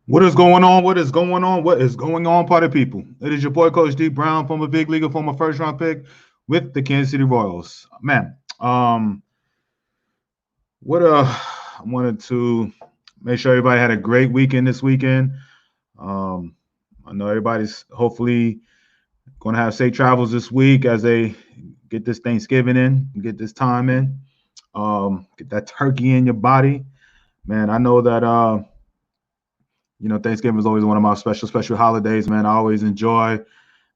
What is going on? What is going on? What is going on, party people? It is your boy, Coach D Brown, former big leaguer, former first round pick with the Kansas City Royals. Man, what I wanted to make sure everybody had a great weekend this weekend. Um, I know everybody's hopefully going to have safe travels this week as they get this Thanksgiving in, get this time in, get that turkey in your body. Man, I know that Thanksgiving is always one of my special holidays, man. I always enjoy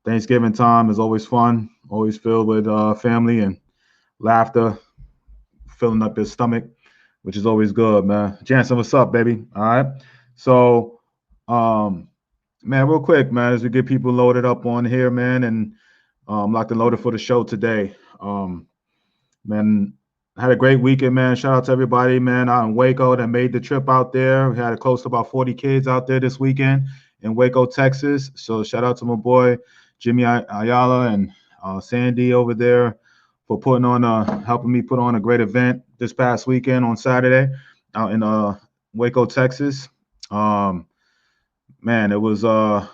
Thanksgiving time. Is always fun, always filled with family and laughter, filling up your stomach, which is always good, man. Jansen, what's up, baby? All right. So, um, man, real quick, man, as we get people loaded up on here, man, and locked and loaded for the show today. Man, I had a great weekend, man. Shout out to everybody, man, out in Waco that made the trip out there. We had close to about 40 kids out there this weekend in Waco, Texas. So shout out to my boy Jimmy Ayala and Sandy over there for helping me put on a great event this past weekend on Saturday out in Waco, Texas. Um, Man, it was like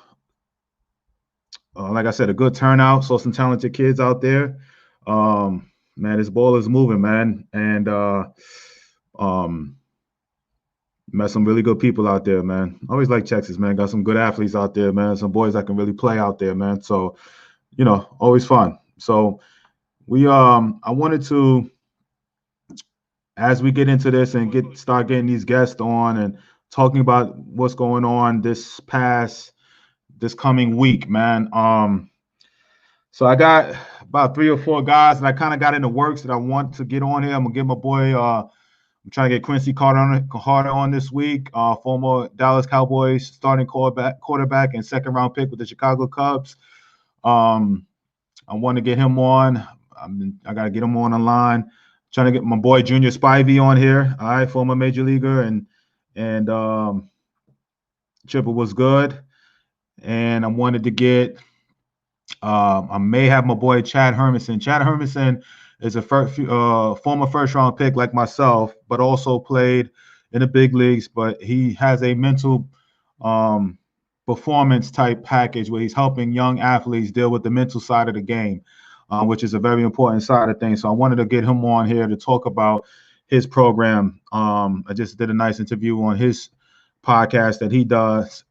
I said, a good turnout. Saw some talented kids out there. Man, this ball is moving, man, and um, met some really good people out there, man. Always like Texas, man. Got some good athletes out there, man. Some boys that can really play out there, man. So, always fun. So I wanted to, as we get into this and start getting these guests on and talking about what's going on this coming week, man. So I got about 3 or 4 guys that I kind of got in the works that I want to get on here. I'm gonna get my boy. I'm trying to get Quincy Carter on this week. Former Dallas Cowboys starting quarterback and second round pick with the Chicago Cubs. I want to get him on. I got to get him on the line. Trying to get my boy Junior Spivey on here. All right, former major leaguer and Chipper was good. And I wanted to get. I may have my boy Chad Hermanson. Chad Hermanson is a former first round pick like myself, but also played in the big leagues. But he has a mental performance type package where he's helping young athletes deal with the mental side of the game, which is a very important side of things. So I wanted to get him on here to talk about his program. I just did a nice interview on his podcast that he does.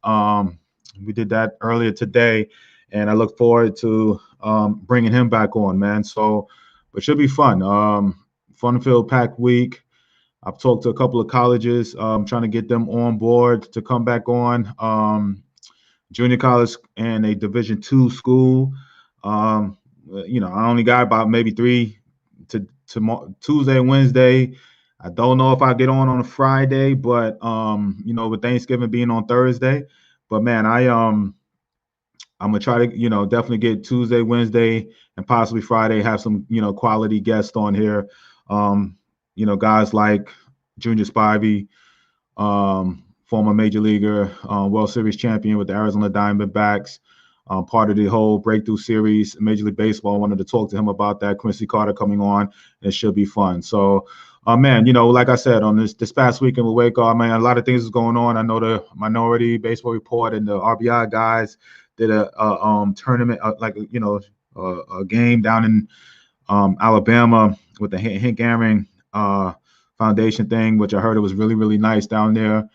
We did that earlier today. And I look forward to bringing him back on, man. So it should be fun. Fun-filled packed week. I've talked to a couple of colleges, trying to get them on board to come back on. Junior college and a Division II school. I only got about maybe 3 to Tuesday and Wednesday. I don't know if I get on a Friday, but with Thanksgiving being on Thursday. But man, I'm gonna try to, definitely get Tuesday, Wednesday, and possibly Friday, have some, quality guests on here. Guys like Junior Spivey, former major leaguer, World Series champion with the Arizona Diamondbacks, part of the whole breakthrough series, Major League Baseball. I wanted to talk to him about that. Quincy Carter coming on. It should be fun. So, man, like I said, on this past weekend with Waco, man, a lot of things is going on. I know the Minority Baseball Report and the RBI guys did a tournament, a game down in Alabama with the Hank Aaron Foundation thing, which I heard it was really, really nice down there.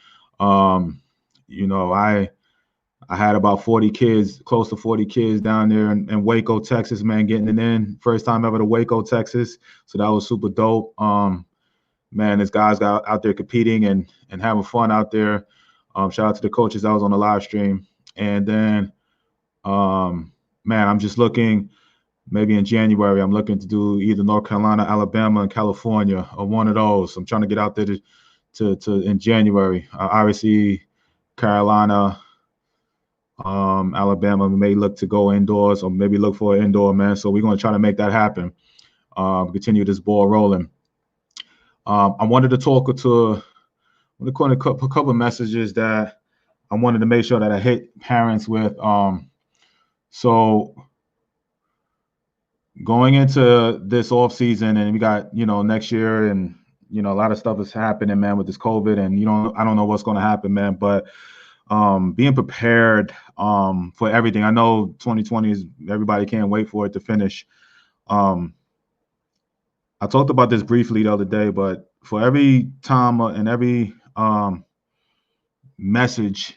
I had about 40 kids, close to 40 kids down there in Waco, Texas, man, getting it in. First time ever to Waco, Texas. So that was super dope. Man, this guys got out there competing and having fun out there. Shout out to the coaches that was on the live stream. And then, man, I'm just looking, maybe in January, I'm looking to do either North Carolina, Alabama, and California, or one of those. I'm trying to get out there to in January. Obviously, Carolina, Alabama, we may look to go indoors or maybe look for an indoor, man. So we're going to try to make that happen. Continue this ball rolling. I wanted to talk to a couple of messages that I wanted to make sure that I hit parents with. So going into this off season, and we got, next year, and a lot of stuff is happening, man, with this COVID, and I don't know what's going to happen, man. But being prepared for everything. I know 2020 is, everybody can't wait for it to finish. I talked about this briefly the other day, but for every time and every message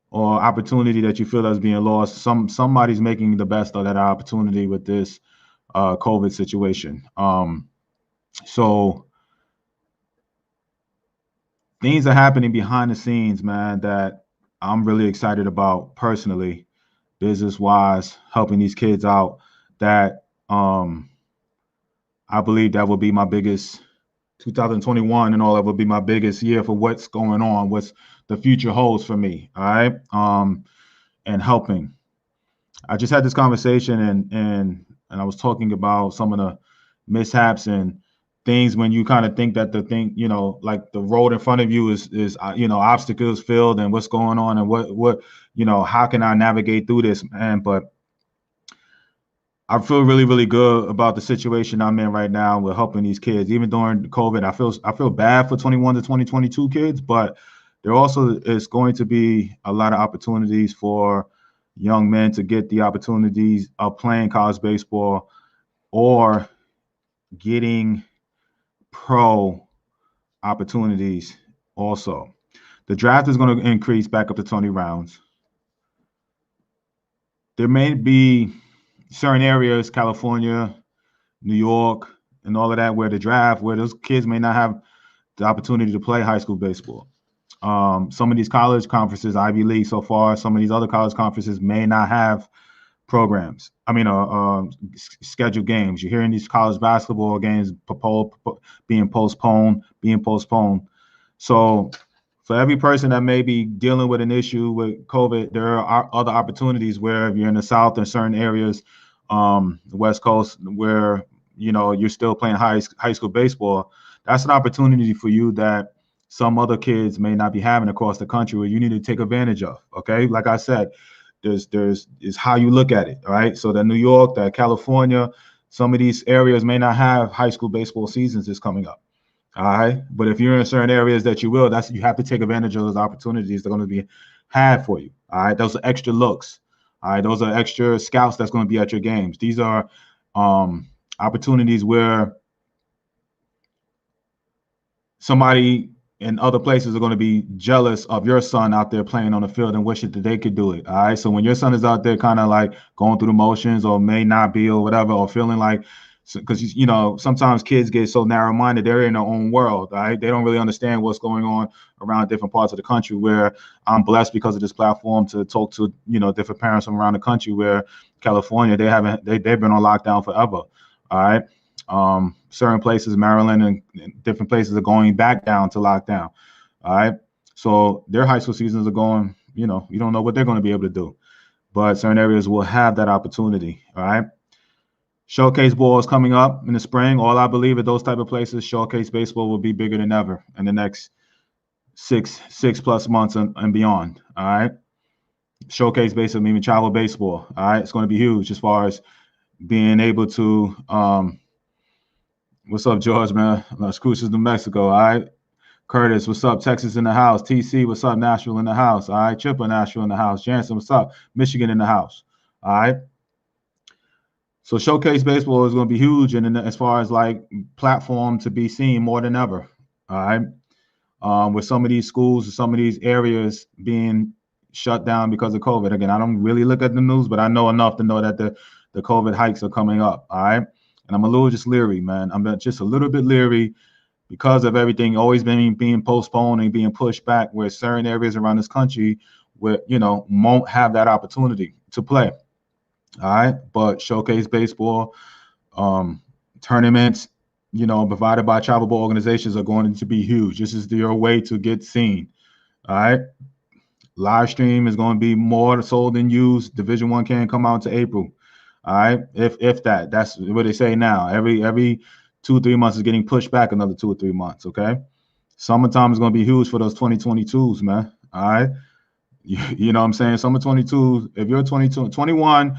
or opportunity that you feel that's being lost, somebody's making the best of that opportunity with this COVID situation. So things are happening behind the scenes, man, that I'm really excited about personally, business wise, helping these kids out. That I believe that will be my biggest 2021 and all that will be my biggest year for what's going on, what's the future holds for me. All right. And helping. I just had this conversation and I was talking about some of the mishaps and things when you kind of think that the thing, like the road in front of you is obstacles filled and what's going on and what how can I navigate through this, man? But I feel really, really good about the situation I'm in right now with helping these kids. Even during COVID, I feel bad for 21 to 2022 kids, but there also is going to be a lot of opportunities for young men to get the opportunities of playing college baseball or getting pro opportunities also. The draft is going to increase back up to 20 rounds. There may be certain areas, California, New York, and all of that, where those kids may not have the opportunity to play high school baseball. Some of these college conferences, Ivy League so far, some of these other college conferences may not have programs. Scheduled games. You're hearing these college basketball games being postponed. So for every person that may be dealing with an issue with COVID, there are other opportunities where if you're in the South in certain areas, the West Coast, where you're still playing high school baseball. That's an opportunity for you that some other kids may not be having across the country, where you need to take advantage of. Okay, like I said, there's is how you look at it. All right, so that New York, that California, some of these areas may not have high school baseball seasons is coming up. All right. But if you're in certain areas that you will, you have to take advantage of those opportunities that are going to be had for you. All right. Those are extra looks. All right. Those are extra scouts that's going to be at your games. These are opportunities where somebody in other places are going to be jealous of your son out there playing on the field and wishing that they could do it. All right. So when your son is out there kind of like going through the motions or may not be or whatever, or feeling like, because sometimes kids get so narrow-minded, they're in their own world, right? They don't really understand what's going on around different parts of the country, where I'm blessed because of this platform to talk to different parents from around the country, where California, they've been on lockdown forever. All right. Certain places, Maryland and different places, are going back down to lockdown. All right. So their high school seasons are going, you don't know what they're going to be able to do, but certain areas will have that opportunity. All right. Showcase ball is coming up in the spring. All I believe at those type of places, showcase baseball will be bigger than ever in the next six plus months and beyond. All right. Showcase baseball, even travel baseball. All right. It's going to be huge as far as being able to what's up, George, man? Las Cruces, New Mexico. All right. Curtis, what's up? Texas in the house. TC, what's up? Nashville in the house. All right. Chipper, Nashville in the house. Jansen, what's up? Michigan in the house. All right. So showcase baseball is going to be huge, and as far as like platform to be seen more than ever. All right. With some of these schools, some of these areas being shut down because of COVID. Again, I don't really look at the news, but I know enough to know that the COVID hikes are coming up. All right. And I'm a little just leery, man. I'm just a little bit leery because of everything always being postponed and being pushed back, where certain areas around this country where won't have that opportunity to play. All right. But showcase baseball, tournaments, provided by travel ball organizations, are going to be huge. This is your way to get seen. All right. Live stream is going to be more sold than used. Division I can't come out to April. All right. If that's what they say now. Every 2-3 months is getting pushed back another 2 or 3 months. Okay. Summertime is going to be huge for those 2022s, man. All right. You know what I'm saying? Summer 22, if you're 22, 21,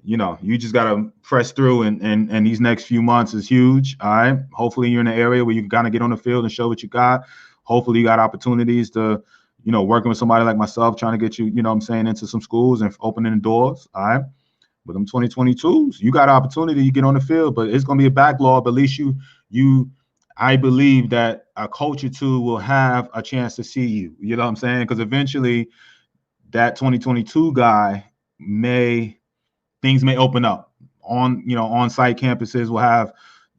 you just got to press through, and these next few months is huge. All right. Hopefully you're in an area where you've got to get on the field and show what you got. Hopefully you got opportunities to, working with somebody like myself, trying to get you, what I'm saying, into some schools and opening the doors. All right. But them 2022s, you got an opportunity, you get on the field, but it's going to be a backlog. But at least I believe that a coach or two will have a chance to see you. You know what I'm saying? Because eventually that 2022 guy things may open up on-site campuses will have,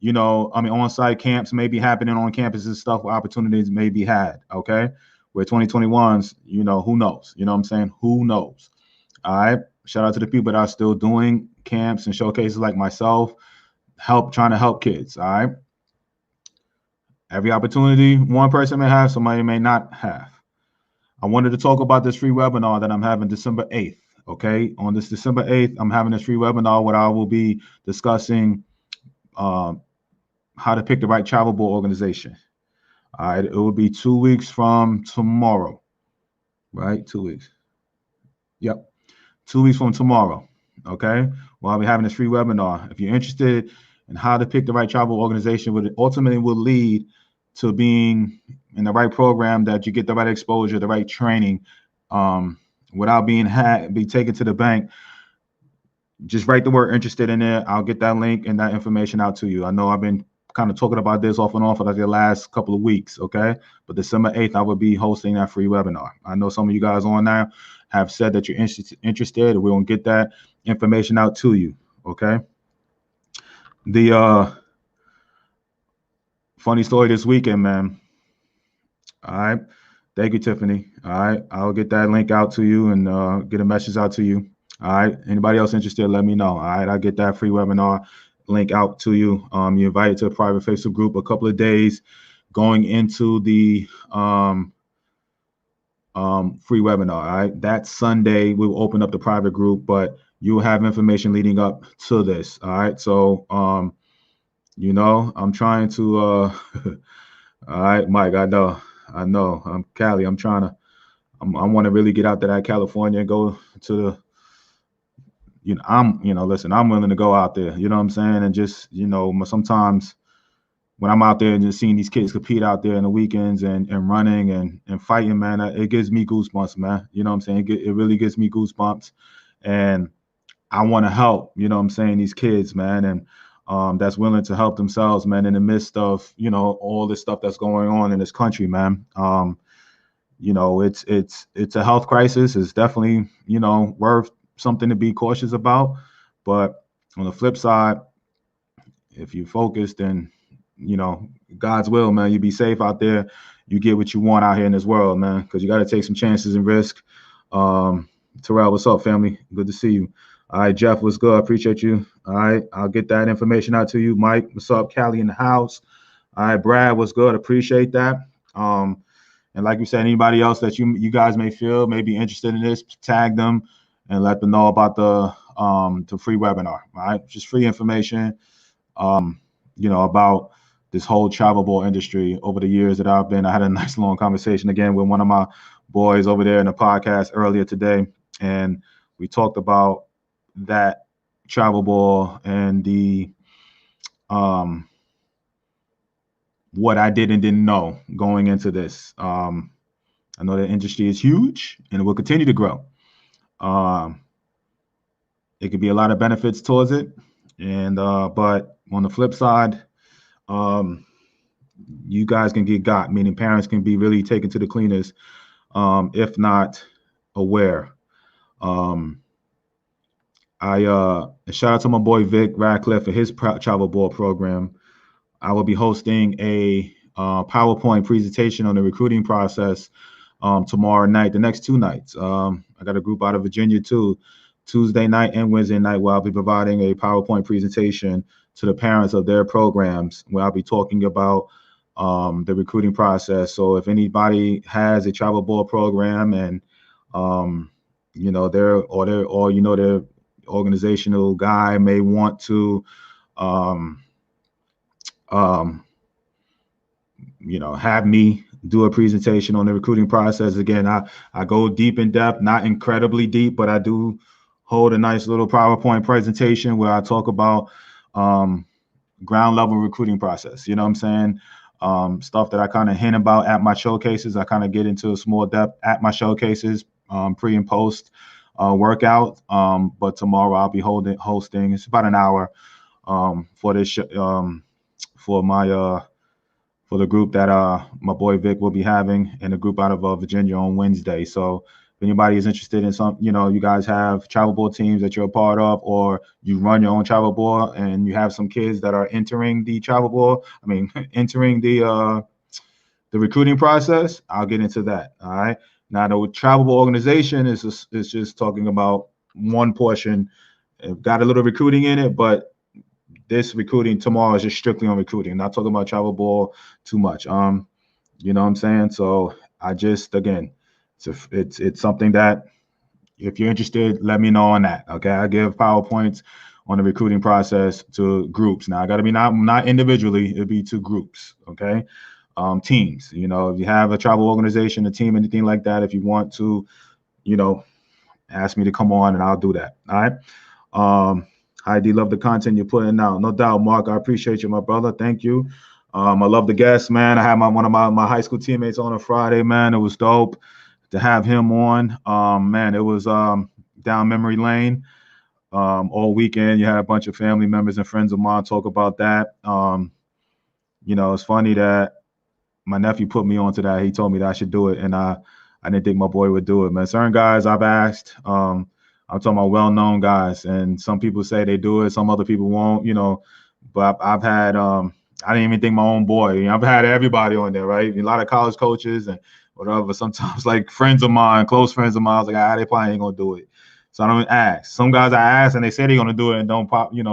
on-site camps may be happening on campuses, stuff where opportunities may be had. Okay. Where 2021s, who knows? You know what I'm saying? Who knows? All right. Shout out to the people that are still doing camps and showcases like myself, trying to help kids. All right. Every opportunity one person may have, somebody may not have. I wanted to talk about this free webinar that I'm having December 8th. Okay. On this December 8th, I'm having this free webinar where I will be discussing how to pick the right travel ball organization. All right. It will be 2 weeks from tomorrow. Right. 2 weeks. Yep. 2 weeks from tomorrow. Okay. Well, I'll be having this free webinar. If you're interested in how to pick the right travel organization, what it ultimately will lead to being in the right program, that you get the right exposure, the right training, without being taken to the bank. Just write the word interested in there. I'll get that link and that information out to you. I know I've been kind of talking about this off and on for like the last couple of weeks. Okay. But December 8th, I will be hosting that free webinar. I know some of you guys on now have said that you're interested. We're going to get that information out to you. Okay. The funny story this weekend, man. All right. Thank you, Tiffany. All right. I'll get that link out to you and get a message out to you. All right. Anybody else interested, let me know. All right. I'll get that free webinar link out to you. You're invited to a private Facebook group a couple of days going into the free webinar. All right. That Sunday, we will open up the private group, but you'll have information leading up to this. All right. So, I'm trying to, all right, Mike, I know. I'm Cali. I want to really get out to that California and go to the, listen, I'm willing to go out there, you know what I'm saying? And just, sometimes when I'm out there and just seeing these kids compete out there in the weekends and running and fighting, man, it gives me goosebumps, man. You know what I'm saying? It really gives me goosebumps. And I want to help, these kids, man. And that's willing to help themselves, man, in the midst of, all this stuff that's going on in this country, man. It's a health crisis. It's definitely, worth something to be cautious about. But on the flip side, if you focus, then, God's will, man, you be safe out there. You get what you want out here in this world, man, because you got to take some chances and risk. Terrell, what's up, family? Good to see you. All right, Jeff, what's good? I appreciate you. All right, I'll get that information out to you. Mike, what's up? Callie in the house. All right, Brad, what's good? Appreciate that. And like you said, anybody else that you guys may be interested in this, tag them and let them know about the free webinar. All right, just free information, about this whole travel ball industry over the years that I had a nice long conversation again with one of my boys over there in the podcast earlier today, and we talked about that travel ball and the what I did and didn't know going into this. I know the industry is huge and it will continue to grow. It could be a lot of benefits towards it, and but on the flip side, you guys can get got, meaning parents can be really taken to the cleaners if not aware. I shout out to my boy Vic Radcliffe for his travel ball program. I will be hosting a PowerPoint presentation on the recruiting process tomorrow night, the next 2 nights. I got a group out of Virginia too, Tuesday night and Wednesday night, where I'll be providing a PowerPoint presentation to the parents of their programs, where I'll be talking about the recruiting process. So if anybody has a travel ball program and their organizational guy may want to have me do a presentation on the recruiting process. Again, I go deep in depth, not incredibly deep, but I do hold a nice little PowerPoint presentation where I talk about ground level recruiting process. You know what I'm saying? stuff that I kind of hint about at my showcases. I kind of get into a small depth at my showcases, pre and post workout. But tomorrow I'll be hosting. It's about an hour for this for my for the group that my boy Vic will be having, and a group out of Virginia on Wednesday. So if anybody is interested in some, you guys have travel ball teams that you're a part of, or you run your own travel ball and you have some kids that are entering the travel ball, entering the recruiting process, I'll get into that. All right. Now the travel ball organization is just talking about one portion. It got a little recruiting in it, but this recruiting tomorrow is just strictly on recruiting. Not talking about travel ball too much. You know what I'm saying? So I just, again, it's something that if you're interested, let me know on that. Okay, I give PowerPoints on the recruiting process to groups. Now I got to be not individually. It'll be to groups. Okay, teams. If you have a travel organization, a team, anything like that, if you want to, ask me to come on and I'll do that. All right. Heidi, love the content you're putting out. No doubt, Mark. I appreciate you, my brother. Thank you. I love the guests, man. I had one of my high school teammates on Friday, man. It was dope to have him on. Man, it was down memory lane all weekend. You had a bunch of family members and friends of mine talk about that. It's funny that my nephew put me onto that. He told me that I should do it, and I didn't think my boy would do it, man. Certain guys I've asked, I'm talking about well-known guys, and some people say they do it, some other people won't, but I've had, I didn't even think my own boy, I've had everybody on there, right? A lot of college coaches and whatever, sometimes like friends of mine, close friends of mine, I was like, they probably ain't gonna do it. So I don't ask. Some guys I ask and they say they're gonna do it and don't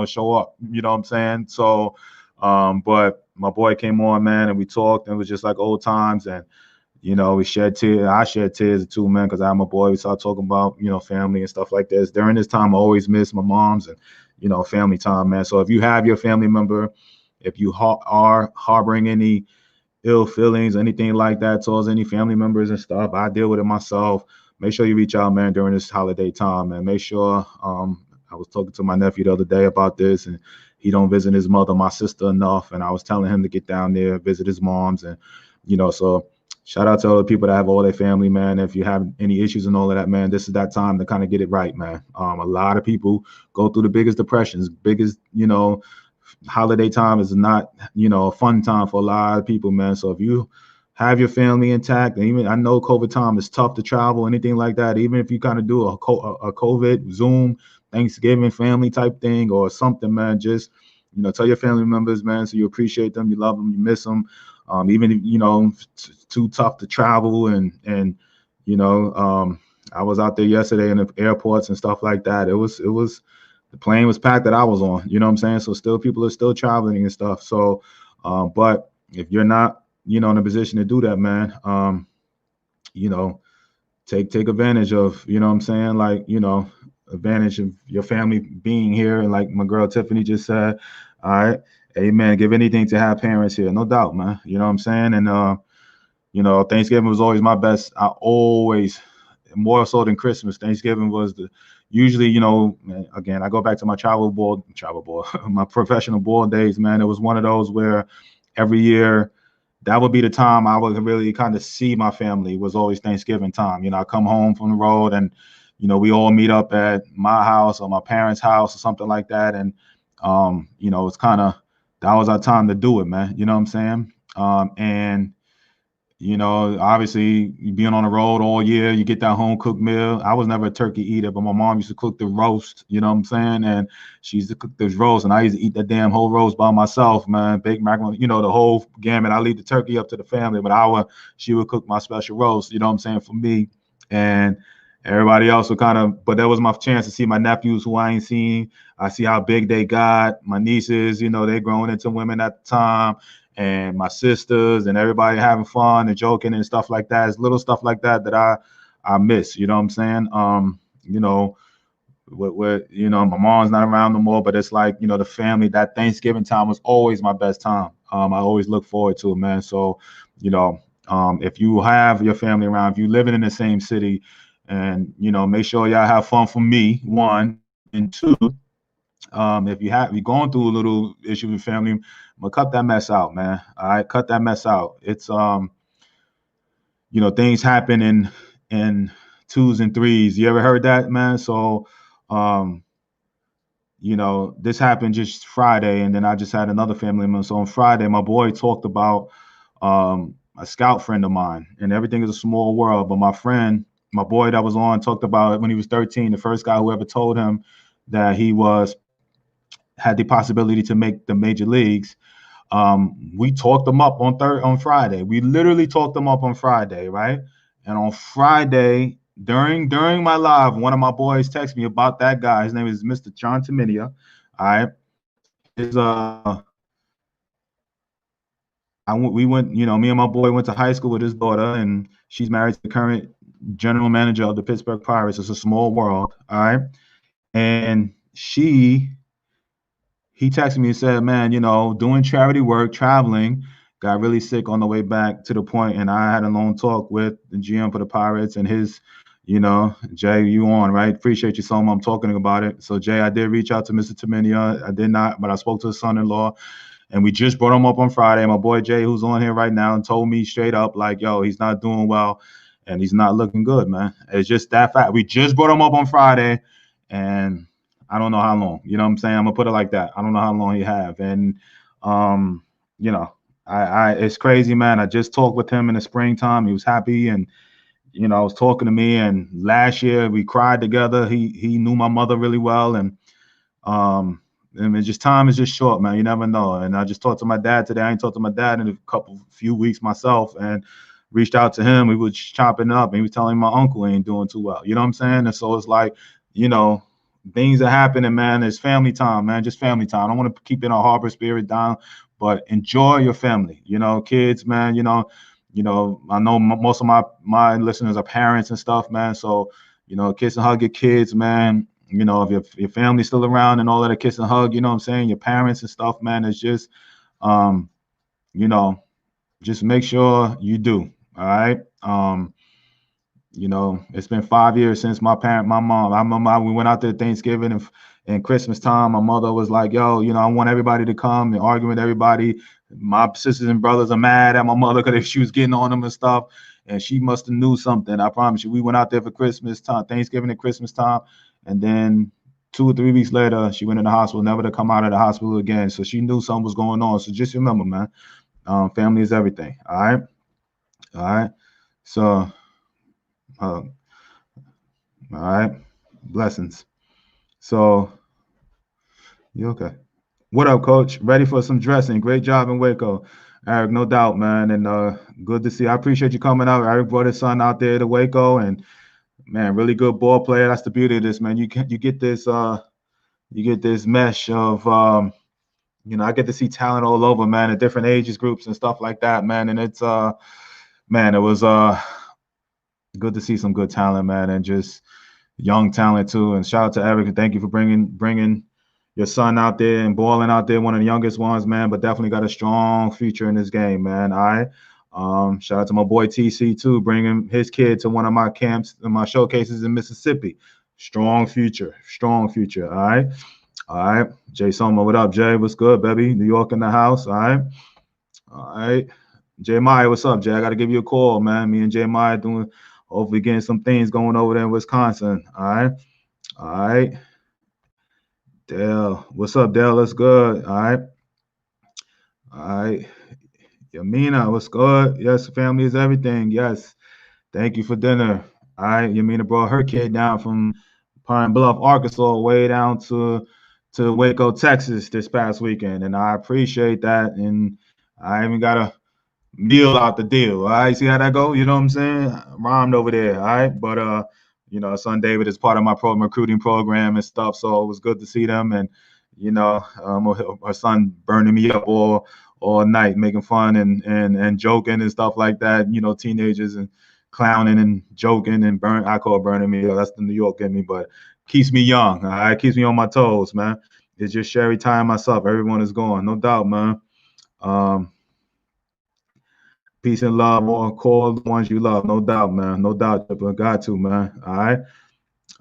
show up, you know what I'm saying? So, but my boy came on, man, and we talked, and it was just like old times, and we shed tears. I shed tears too, man, because I'm a boy. We started talking about, family and stuff like this. During this time, I always miss my mom's and, family time, man. So if you have your family member, if you are harboring any ill feelings, anything like that towards any family members and stuff, I deal with it myself. Make sure you reach out, man, during this holiday time, man. Make sure, I was talking to my nephew the other day about this, and he don't visit his mother, my sister, enough. And I was telling him to get down there, visit his moms, and, so shout out to all the people that have all their family, man. If you have any issues and all of that, man, this is that time to kind of get it right, man. A lot of people go through the biggest depressions, holiday time is not, a fun time for a lot of people, man. So if you have your family intact, and even I know COVID time is tough to travel, anything like that, even if you kind of do a COVID Zoom Thanksgiving family type thing or something, man, just, tell your family members, man, so you appreciate them, you love them, you miss them. Even if, too tough to travel and I was out there yesterday in the airports and stuff like that. It was the plane was packed that I was on, you know what I'm saying? So still people are still traveling and stuff. So, but if you're not, in a position to do that, man, take advantage of, what I'm saying? Like, advantage of your family being here. And like my girl Tiffany just said, all right. Amen. Give anything to have parents here. No doubt, man. You know what I'm saying? And, Thanksgiving was always my best. I always, more so than Christmas, Thanksgiving was usually, again, I go back to my travel ball, my professional ball days, man. It was one of those where every year that would be the time I would really kind of see my family. It was always Thanksgiving time. I come home from the road and, we all meet up at my house or my parents' house or something like that. And, it's kind of, that was our time to do it, man. You know what I'm saying? And, obviously being on the road all year, you get that home cooked meal. I was never a turkey eater, but my mom used to cook the roast, you know what I'm saying? And she used to cook this roast, and I used to eat that damn whole roast by myself, man. Baked macaroni, the whole gamut. I leave the turkey up to the family, but she would cook my special roast, you know what I'm saying, for me. And everybody else would but that was my chance to see my nephews who I ain't seen. I see how big they got. My nieces, they growing into women at the time, and my sisters and everybody having fun and joking and stuff like that. It's little stuff like that that I miss, you know what I'm saying? My mom's not around no more, but it's like, the family, that Thanksgiving time was always my best time. I always look forward to it, man. So, if you have your family around, if you living in the same city, and, make sure y'all have fun for me, one, and two, If you're going through a little issue with family, but cut that mess out, man. All right, cut that mess out. It's things happen in twos and threes. You ever heard that, man? So, um, this happened just Friday, and then I just had another family member. So on Friday, my boy talked about a scout friend of mine, and everything is a small world. But my boy that was on, talked about when he was 13, the first guy who ever told him that he had the possibility to make the major leagues. We talked them up on Friday. We literally talked them up on Friday, right? And on Friday, during my live, one of my boys texted me about that guy. His name is Mr. John Taminia. All right. His we went, me and my boy went to high school with his daughter, and she's married to the current general manager of the Pittsburgh Pirates. It's a small world. All right. And he texted me and said, man, doing charity work, traveling, got really sick on the way back to the point, and I had a long talk with the GM for the Pirates and his, Jay, you on, right? Appreciate you so much. I'm talking about it. So, Jay, I did reach out to Mr. Taminia. I did not, but I spoke to his son-in-law, and we just brought him up on Friday. My boy Jay, who's on here right now, and told me straight up, like, yo, he's not doing well, and he's not looking good, man. It's just that fact. We just brought him up on Friday, and I don't know how long. You know what I'm saying? I'm gonna put it like that. I don't know how long he have. And I it's crazy, man. I just talked with him in the springtime. He was happy, and was talking to me. And last year we cried together. He knew my mother really well, and it's just time is just short, man. You never know. And I just talked to my dad today. I ain't talked to my dad in a few weeks myself, and reached out to him. We was chopping it up, and he was telling me my uncle ain't doing too well. You know what I'm saying? And so it's like, things are happening, man. It's family time, man. Just family time. I don't want to keep in a harbor spirit down, but enjoy your family. Kids, man. I know most of my listeners are parents and stuff, man. So, kiss and hug your kids, man. If your family's still around and all that, a kiss and hug. You know what I'm saying? Your parents and stuff, man. It's just, just make sure you do. All right. It's been 5 years since my mom. I remember we went out there Thanksgiving and Christmas time. My mother was like, yo, I want everybody to come and argue with everybody. My sisters and brothers are mad at my mother because she was getting on them and stuff. And she must have knew something. I promise you. We went out there for Christmas time, Thanksgiving and Christmas time. And then 2 or 3 weeks later, she went in the hospital, never to come out of the hospital again. So she knew something was going on. So just remember, man, family is everything. All right. All right. So, all right. Blessings. So, you okay? What up, Coach? Ready for some dressing? Great job in Waco, Eric. No doubt, man. And good to see. I appreciate you coming out. Eric brought his son out there to Waco, and man, really good ball player. That's the beauty of this, man. You get this mesh of I get to see talent all over, man, at different ages groups and stuff like that, man. And it's man, it was good to see some good talent, man, and just young talent too. And shout out to Eric, and thank you for bringing your son out there and balling out there, one of the youngest ones, man, but definitely got a strong future in this game, man. All right. Shout out to my boy TC too, bringing his kid to one of my camps and my showcases in Mississippi. Strong future. All right. All right. Jay Soma, what up, Jay? What's good, baby? New York in the house. All right. All right. Jay Meyer, what's up, Jay? I got to give you a call, man. Me and Jay Meyer hopefully getting some things going over there in Wisconsin. All right. All right. Dale, what's up, Dale? That's good. All right. All right. Yamina, what's good? Yes, family is everything. Yes. Thank you for dinner. All right. Yamina brought her kid down from Pine Bluff, Arkansas, way down to Waco, Texas this past weekend. And I appreciate that. And I even got a meal out the deal. All right. See how that go? You know what I'm saying? Rhymed over there. All right. But son David is part of my recruiting program and stuff. So it was good to see them. And, our son burning me up all night, making fun and joking and stuff like that. Teenagers and clowning and joking and I call it burning me up. That's the New York in me, but keeps me young. All right. Keeps me on my toes, man. It's just Sherry time myself. Everyone is gone. No doubt, man. Peace and love, or call the ones you love. No doubt, man. No doubt. But got to, man. All right.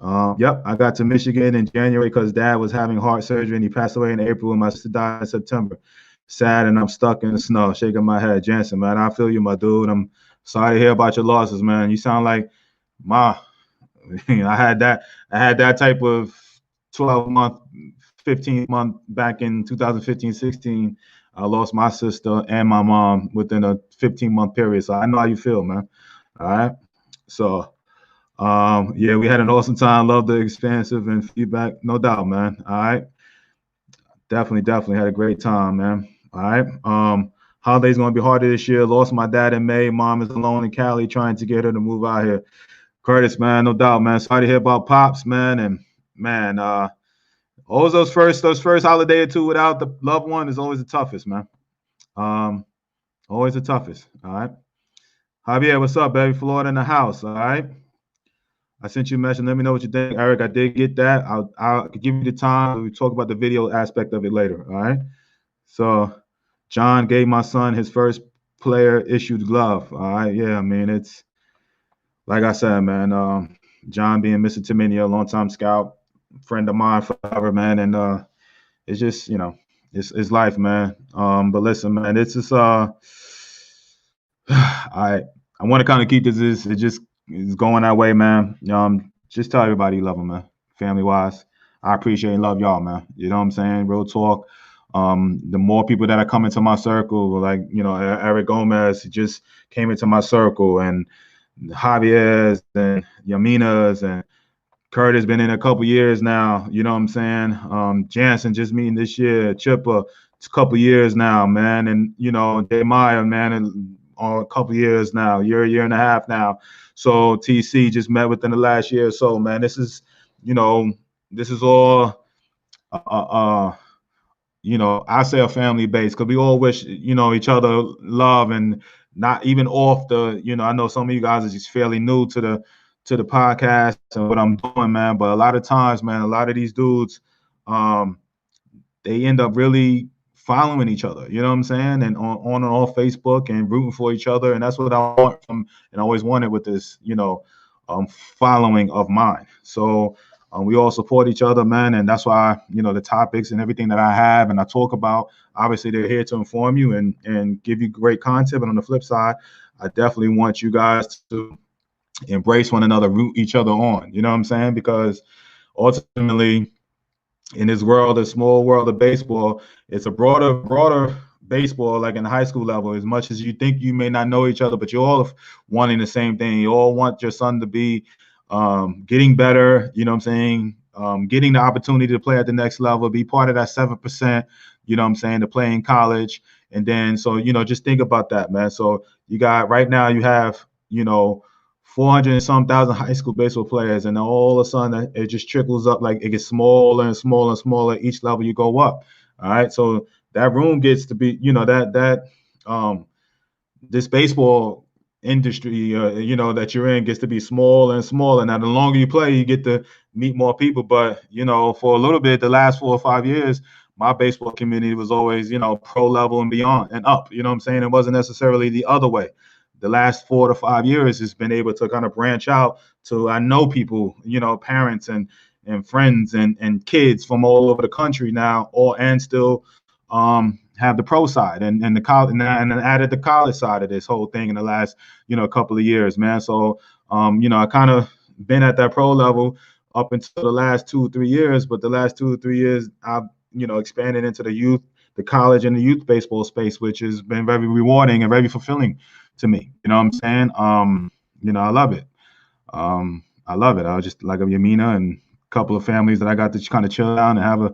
Yep, I got to Michigan in January because dad was having heart surgery and he passed away in April and my sister died in September. Sad, and I'm stuck in the snow, shaking my head. Jansen, man, I feel you, my dude. I'm sorry to hear about your losses, man. You sound like my I had that. I had that type of 12-month, 15-month back in 2015, 16. I lost my sister and my mom within a 15-month period. So I know how you feel, man. All right. So yeah, we had an awesome time. Love the expansive and feedback, no doubt, man. All right. Definitely had a great time, man. All right. Holiday's gonna be harder this year. Lost my dad in May. Mom is alone in Cali, trying to get her to move out here. Curtis, man, no doubt, man. Sorry to hear about pops, man, and man, always those first holiday or two without the loved one is always the toughest, man. Um, always the toughest. All right, Javier, what's up, baby? Florida in the house. All right, I sent you a message. Let me know what you think, Eric. I did get that. I'll give you the time. We talk about the video aspect of it later. All right. So, John gave my son his first player issued glove. All right, yeah. I mean, it's like I said, man. John being Mr. Timinio, longtime scout, friend of mine forever, man. And it's just, it's life, man. But listen, man, it's just I want to kind of keep this. It just is going that way, man. Just tell everybody you love them, man. Family wise, I appreciate and love y'all, man. You know what I'm saying? Real talk. The more people that are coming to my circle, like Eric Gomez just came into my circle, and Javier's and Yamina's and Curtis been in a couple years now. You know what I'm saying? Jansen just meeting this year. Chipper, it's a couple years now, man. And Jeremiah, man, a couple years now, year and a half now. So TC just met within the last year or so, man. This is all I say a family base because we all wish, each other love, and not even off the, I know some of you guys are just fairly new to the podcast and what I'm doing, man. But a lot of times, man, a lot of these dudes, they end up really following each other, you know what I'm saying? And on and off Facebook and rooting for each other. And that's what I want from, and always wanted with this, following of mine. So we all support each other, man. And that's why, the topics and everything that I have and I talk about, obviously they're here to inform you and give you great content. But on the flip side, I definitely want you guys to embrace one another, root each other on, you know what I'm saying? Because ultimately, in this world, a small world of baseball, it's a broader baseball, like in the high school level. As much as you think you may not know each other, but you're all wanting the same thing. You all want your son to be getting better, you know what I'm saying? Getting the opportunity to play at the next level, be part of that 7%, you know what I'm saying, to play in college. And then, so, just think about that, man. So you got, right now you have, 400 and some thousand high school baseball players, and then all of a sudden it just trickles up, like it gets smaller and smaller and smaller each level you go up. All right, so that room gets to be, this baseball industry, that you're in gets to be smaller and smaller. Now, the longer you play, you get to meet more people. But for a little bit, the last 4 or 5 years, my baseball community was always, pro level and beyond and up. You know what I'm saying? It wasn't necessarily the other way. The last 4 to 5 years has been able to kind of branch out to, I know people, parents and friends and kids from all over the country now, and still have the pro side and the college, and added the college side of this whole thing in the last couple of years, man. So I kind of been at that pro level up until the last 2 or 3 years, but the last 2 or 3 years I've expanded into the youth, the college, and the youth baseball space, which has been very rewarding and very fulfilling to me. You know what I'm saying? I love it. I love it. I was just like a Yamina and a couple of families that I got to kind of chill out and have a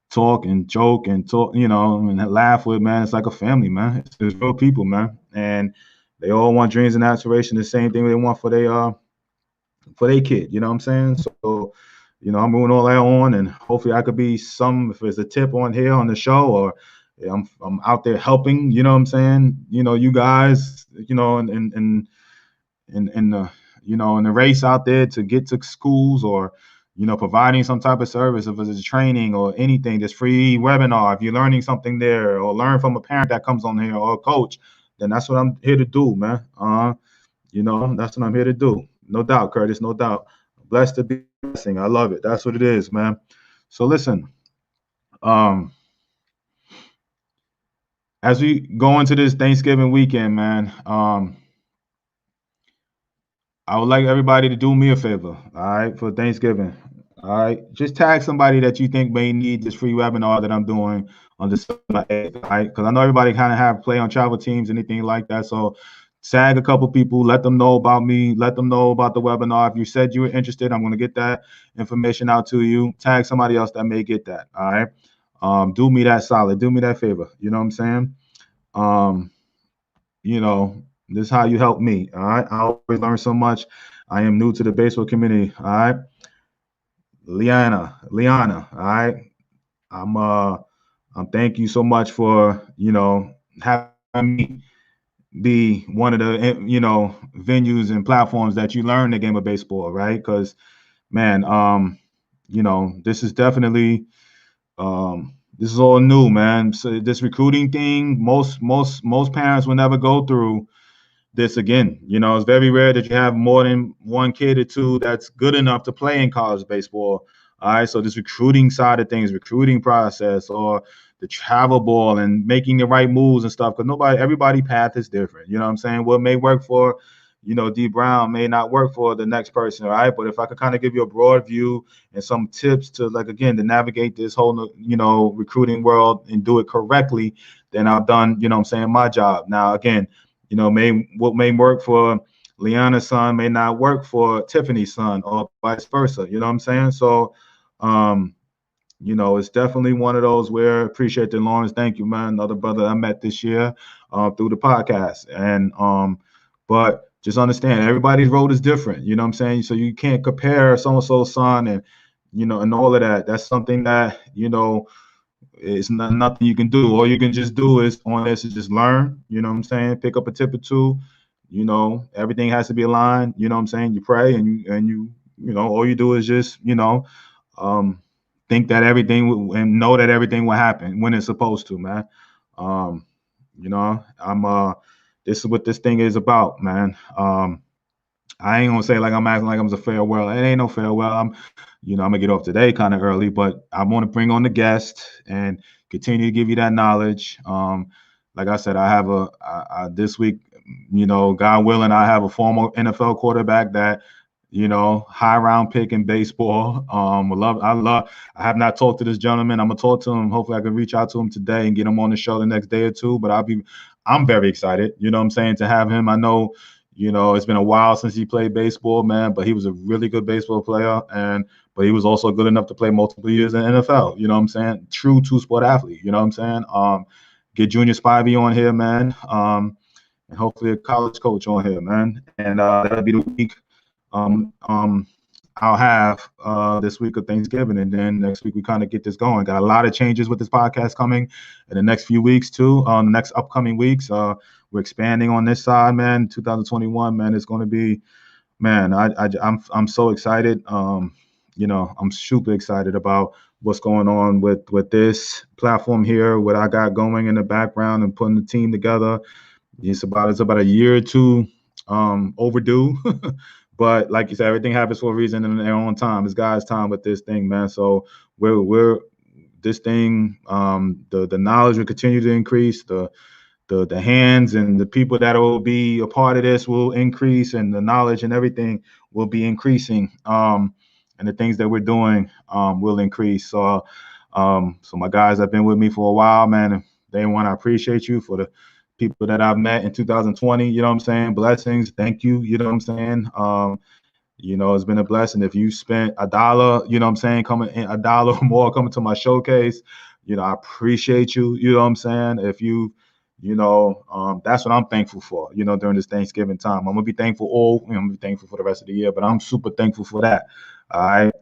talk and joke and talk, and laugh with, man. It's like a family, man. It's real people, man. And they all want dreams and aspirations, the same thing they want for their kid. You know what I'm saying? So, I'm moving all that on, and hopefully I could be if there's a tip on here on the show, or I'm out there helping, you know what I'm saying? You guys, in the race out there to get to schools, or providing some type of service, if it's a training or anything, this free webinar, if you're learning something there, or learn from a parent that comes on here, or a coach, then that's what I'm here to do, man. That's what I'm here to do. No doubt, Curtis, no doubt. blessed to be a blessing. I love it. That's what it is, man. So listen, as we go into this Thanksgiving weekend, man, I would like everybody to do me a favor, all right, for Thanksgiving. All right. Just tag somebody that you think may need this free webinar that I'm doing on December 8th, all right? Because I know everybody kind of have play on travel teams, anything like that. So tag a couple people, let them know about me, let them know about the webinar. If you said you were interested, I'm going to get that information out to you. Tag somebody else that may get that, all right? Do me that solid. Do me that favor. You know what I'm saying? You know, this is how you help me. All right. I always learn so much. I am new to the baseball community. All right. Liana. All right. I'm thank you so much for, having me be one of the, venues and platforms that you learn the game of baseball, right? Because, man, this is definitely, this is all new, man. So this recruiting thing, most parents will never go through this again. It's very rare that you have more than one kid or two that's good enough to play in college baseball. All right. So this recruiting side of things, recruiting process, or the travel ball and making the right moves and stuff. Because everybody path is different. You know what I'm saying? What may work for, D Brown may not work for the next person. All right. But if I could kind of give you a broad view and some tips to, like, again, to navigate this whole, recruiting world and do it correctly, then I've done, my job. Now, again, what may work for Liana's son may not work for Tiffany's son, or vice versa. You know what I'm saying? So, it's definitely one of those where I appreciate the Lawrence. Thank you, man. Another brother I met this year through the podcast. And but just understand everybody's road is different. You know what I'm saying? So you can't compare so-and-so's son and and all of that. That's something that, it's nothing you can do. All you can just do is on this is just learn. You know what I'm saying? Pick up a tip or two. Everything has to be aligned. You know what I'm saying? You pray and you all you do is just think that everything and know that everything will happen when it's supposed to, man. This is what this thing is about, man. I ain't gonna say like I'm acting like I'm a farewell. It ain't no farewell. I'm gonna get off today kind of early, but I want to bring on the guest and continue to give you that knowledge. Like I said, I have this week, God willing, I have a former NFL quarterback that, high round pick in baseball. I have not talked to this gentleman. I'm gonna talk to him. Hopefully I can reach out to him today and get him on the show the next day or two. But I'm very excited, you know what I'm saying, to have him. I know, it's been a while since he played baseball, man, but he was a really good baseball player. But he was also good enough to play multiple years in the NFL. You know what I'm saying? True two-sport athlete. You know what I'm saying? Get Junior Spivey on here, man. And hopefully a college coach on here, man. And that'll be the week I'll have this week of Thanksgiving, and then next week we kind of get this going. Got a lot of changes with this podcast coming in the next few weeks too. The next upcoming weeks, we're expanding on this side, man. 2021, man, it's going to be, man. I'm so excited. I'm super excited about what's going on with this platform here, what I got going in the background and putting the team together. It's about a year or two overdue. But like you said, everything happens for a reason in their own time. It's God's time with this thing, man. So we're this thing. The knowledge will continue to increase. The hands and the people that will be a part of this will increase, and the knowledge and everything will be increasing. And the things that we're doing will increase. So my guys have been with me for a while, man. They want to appreciate you for the people that I've met in 2020, you know what I'm saying? Blessings. Thank you. You know what I'm saying? It's been a blessing. If you spent $1, you know what I'm saying, coming in $1 or more coming to my showcase, I appreciate you. You know what I'm saying? If you, that's what I'm thankful for, during this Thanksgiving time. I'm gonna be thankful I'm gonna be thankful for the rest of the year, but I'm super thankful for that. All right.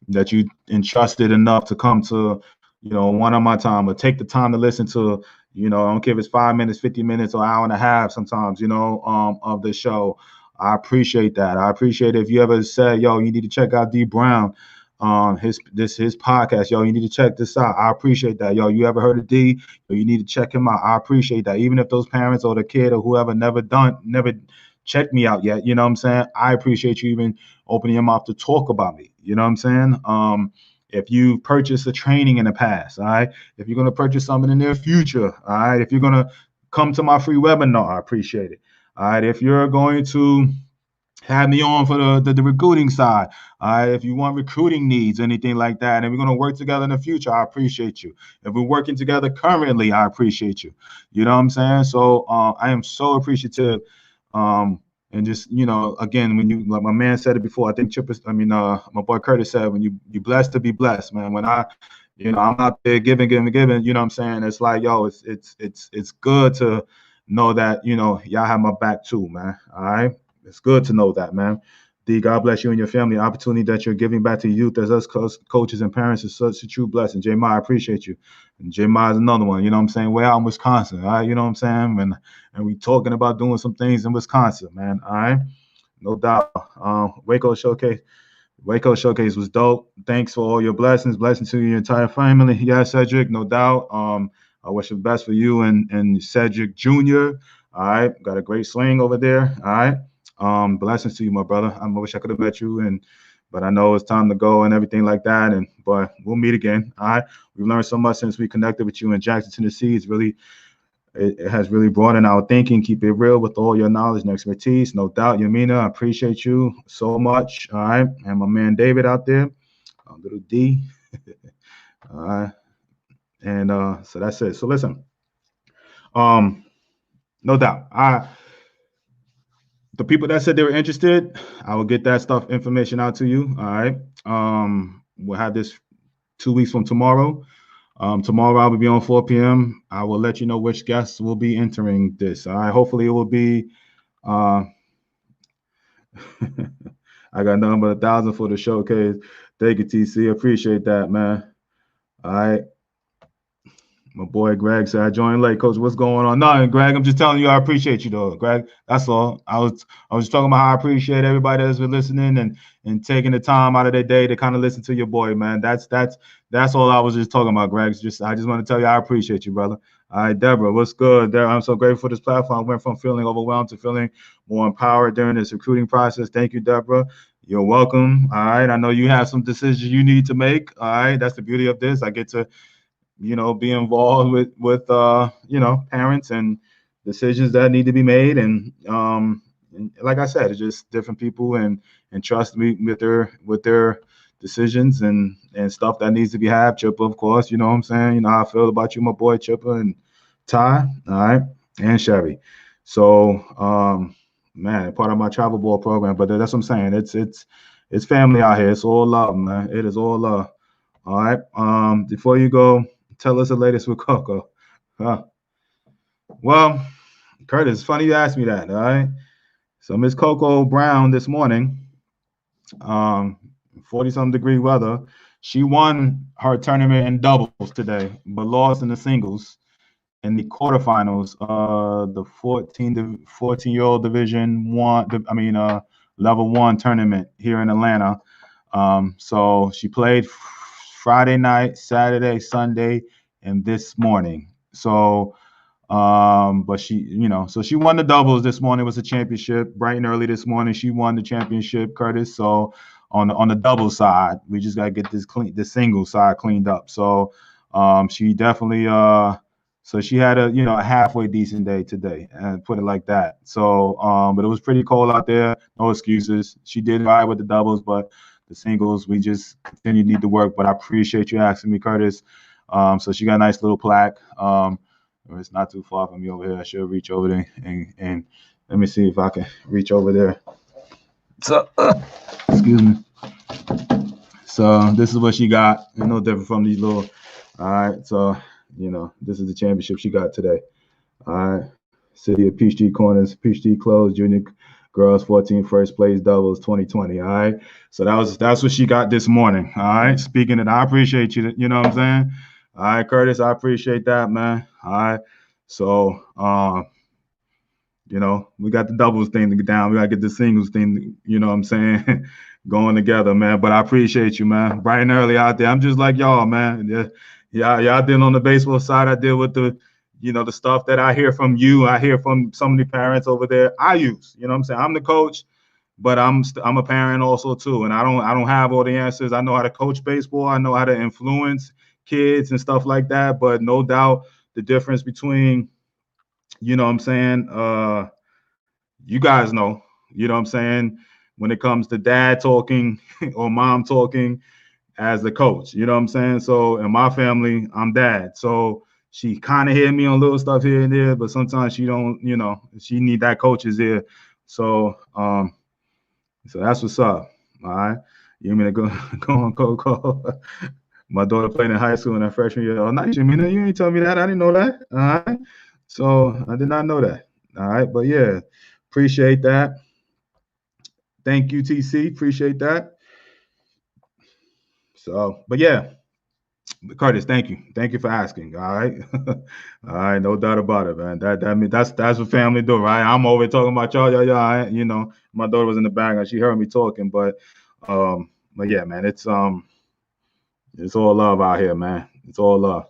That you entrusted enough to come to, one on my time, or take the time to listen to, I don't care if it's 5 minutes, 50 minutes, or an hour and a half sometimes, of the show. I appreciate that. I appreciate it. If you ever said, yo, you need to check out D Brown, his podcast, yo, you need to check this out. I appreciate that. Yo, you ever heard of D? Yo, you need to check him out. I appreciate that. Even if those parents or the kid or whoever never checked me out yet. You know what I'm saying? I appreciate you even opening your mouth to talk about me. You know what I'm saying? If you purchased a training in the past, all right. If you're gonna purchase something in the near future, all right. If you're gonna come to my free webinar, I appreciate it. All right. If you're going to have me on for the recruiting side. All right. If you want recruiting needs, anything like that, and we're going to work together in the future, I appreciate you. If we're working together currently, I appreciate you. You know what I'm saying? So I am so appreciative. And just, again, when you, like my man said it before, I think my boy Curtis said, when you blessed to be blessed, man. When I'm out there giving, you know what I'm saying? It's like, yo, it's good to know that, y'all have my back too, man. All right. It's good to know that, man. D, God bless you and your family. The opportunity that you're giving back to youth as us coaches and parents is such a true blessing. J. Ma, I appreciate you. And J. Ma is another one, you know what I'm saying? We're out in Wisconsin, all right? You know what I'm saying? And we talking about doing some things in Wisconsin, man, all right? No doubt. Waco Showcase was dope. Thanks for all your blessings. Blessings to your entire family. Yeah, Cedric, no doubt. I wish the best for you and Cedric Jr. All right. Got a great swing over there. All right. Blessings to you, my brother. I wish I could have met you, but I know it's time to go and everything like that. But we'll meet again. All right. We've learned so much since we connected with you in Jackson, Tennessee. It has really broadened our thinking. Keep it real with all your knowledge and expertise. No doubt, Yamina, I appreciate you so much. All right. And my man David out there, little D. All right. And so that's it. So listen, no doubt. The people that said they were interested, I will get that information out to you. All right. We'll have this 2 weeks from tomorrow. Tomorrow I will be on 4 p.m. I will let you know which guests will be entering this. All right. Hopefully it will be. I got nothing but 1,000 for the showcase. Thank you, TC. Appreciate that, man. All right. My boy Greg said, I joined late, Coach. What's going on? No, Greg, I'm just telling you I appreciate you, though, Greg. That's all. I was just talking about how I appreciate everybody that's been listening and taking the time out of their day to kind of listen to your boy, man. That's all I was just talking about, Greg. I just want to tell you I appreciate you, brother. All right, Deborah, what's good? I'm so grateful for this platform. I went from feeling overwhelmed to feeling more empowered during this recruiting process. Thank you, Deborah. You're welcome. All right. I know you have some decisions you need to make. All right. That's the beauty of this. I get to be involved with parents and decisions that need to be made. And like I said, it's just different people and trust me with their decisions and stuff that needs to be had. Chipper, of course, you know what I'm saying? You know how I feel about you, my boy Chipper and Ty, all right, and Chevy. So, man, part of my travel ball program, but that's what I'm saying. It's family out here. It's all love, man. It is all love. All right. Before you go, tell us the latest with Coco. Well, Curtis, it's funny you asked me that. All right. So Miss Coco Brown this morning, 40-something degree weather. She won her tournament in doubles today, but lost in the singles in the quarterfinals. The 14-year-old Division One, level 1 tournament here in Atlanta. So she played Friday night, Saturday, Sunday, and this morning. So, but so she won the doubles this morning. It was a championship bright and early this morning. She won the championship, Curtis. So on the double side, we just gotta get the single side cleaned up. So, she definitely so she had a halfway decent day today, and put it like that. So, but it was pretty cold out there. No excuses. She did all right with the doubles, but the singles, we just continue to need to work. But I appreciate you asking me, Curtis. So she got a nice little plaque. It's not too far from me over here. I should reach over there and let me see if I can reach over there. So, excuse me. So this is what she got. No different from these little. All right. So, this is the championship she got today. All right. City of Peachtree Corners, Peachtree Close, Junior Girls 14 first place doubles 2020. All right. So that's what she got this morning. All right. Speaking of, I appreciate you. You know what I'm saying? All right, Curtis, I appreciate that, man. All right. So we got the doubles thing to get down. We gotta get the singles thing, you know what I'm saying, going together, man. But I appreciate you, man. Bright and early out there. I'm just like y'all, man. Yeah, y'all dealing on the baseball side. I deal with the the stuff that I hear from you, I hear from so many parents over there, I use. You know what I'm saying? I'm the coach, but I'm a parent also too, and I don't have all the answers. I know how to coach baseball. I know how to influence kids and stuff like that. But no doubt the difference between, you know what I'm saying, you guys know, you know what I'm saying, when it comes to dad talking or mom talking as the coach, you know what I'm saying? So in my family, I'm dad. So she kind of hear me on little stuff here and there, but sometimes she don't, she need that coach's ear. So so that's what's up. All right. You want me to go on Coco? My daughter played in high school in her freshman year. Oh, nice, Jamina. You ain't tell me that. I didn't know that. All right. So I did not know that. All right. But yeah, appreciate that. Thank you, TC. Appreciate that. So, but yeah, Curtis, thank you. Thank you for asking. All right. All right, no doubt about it, man. That's what family do, right? I'm over talking about y'all. My daughter was in the background. She heard me talking, but yeah, man, it's all love out here, man. It's all love.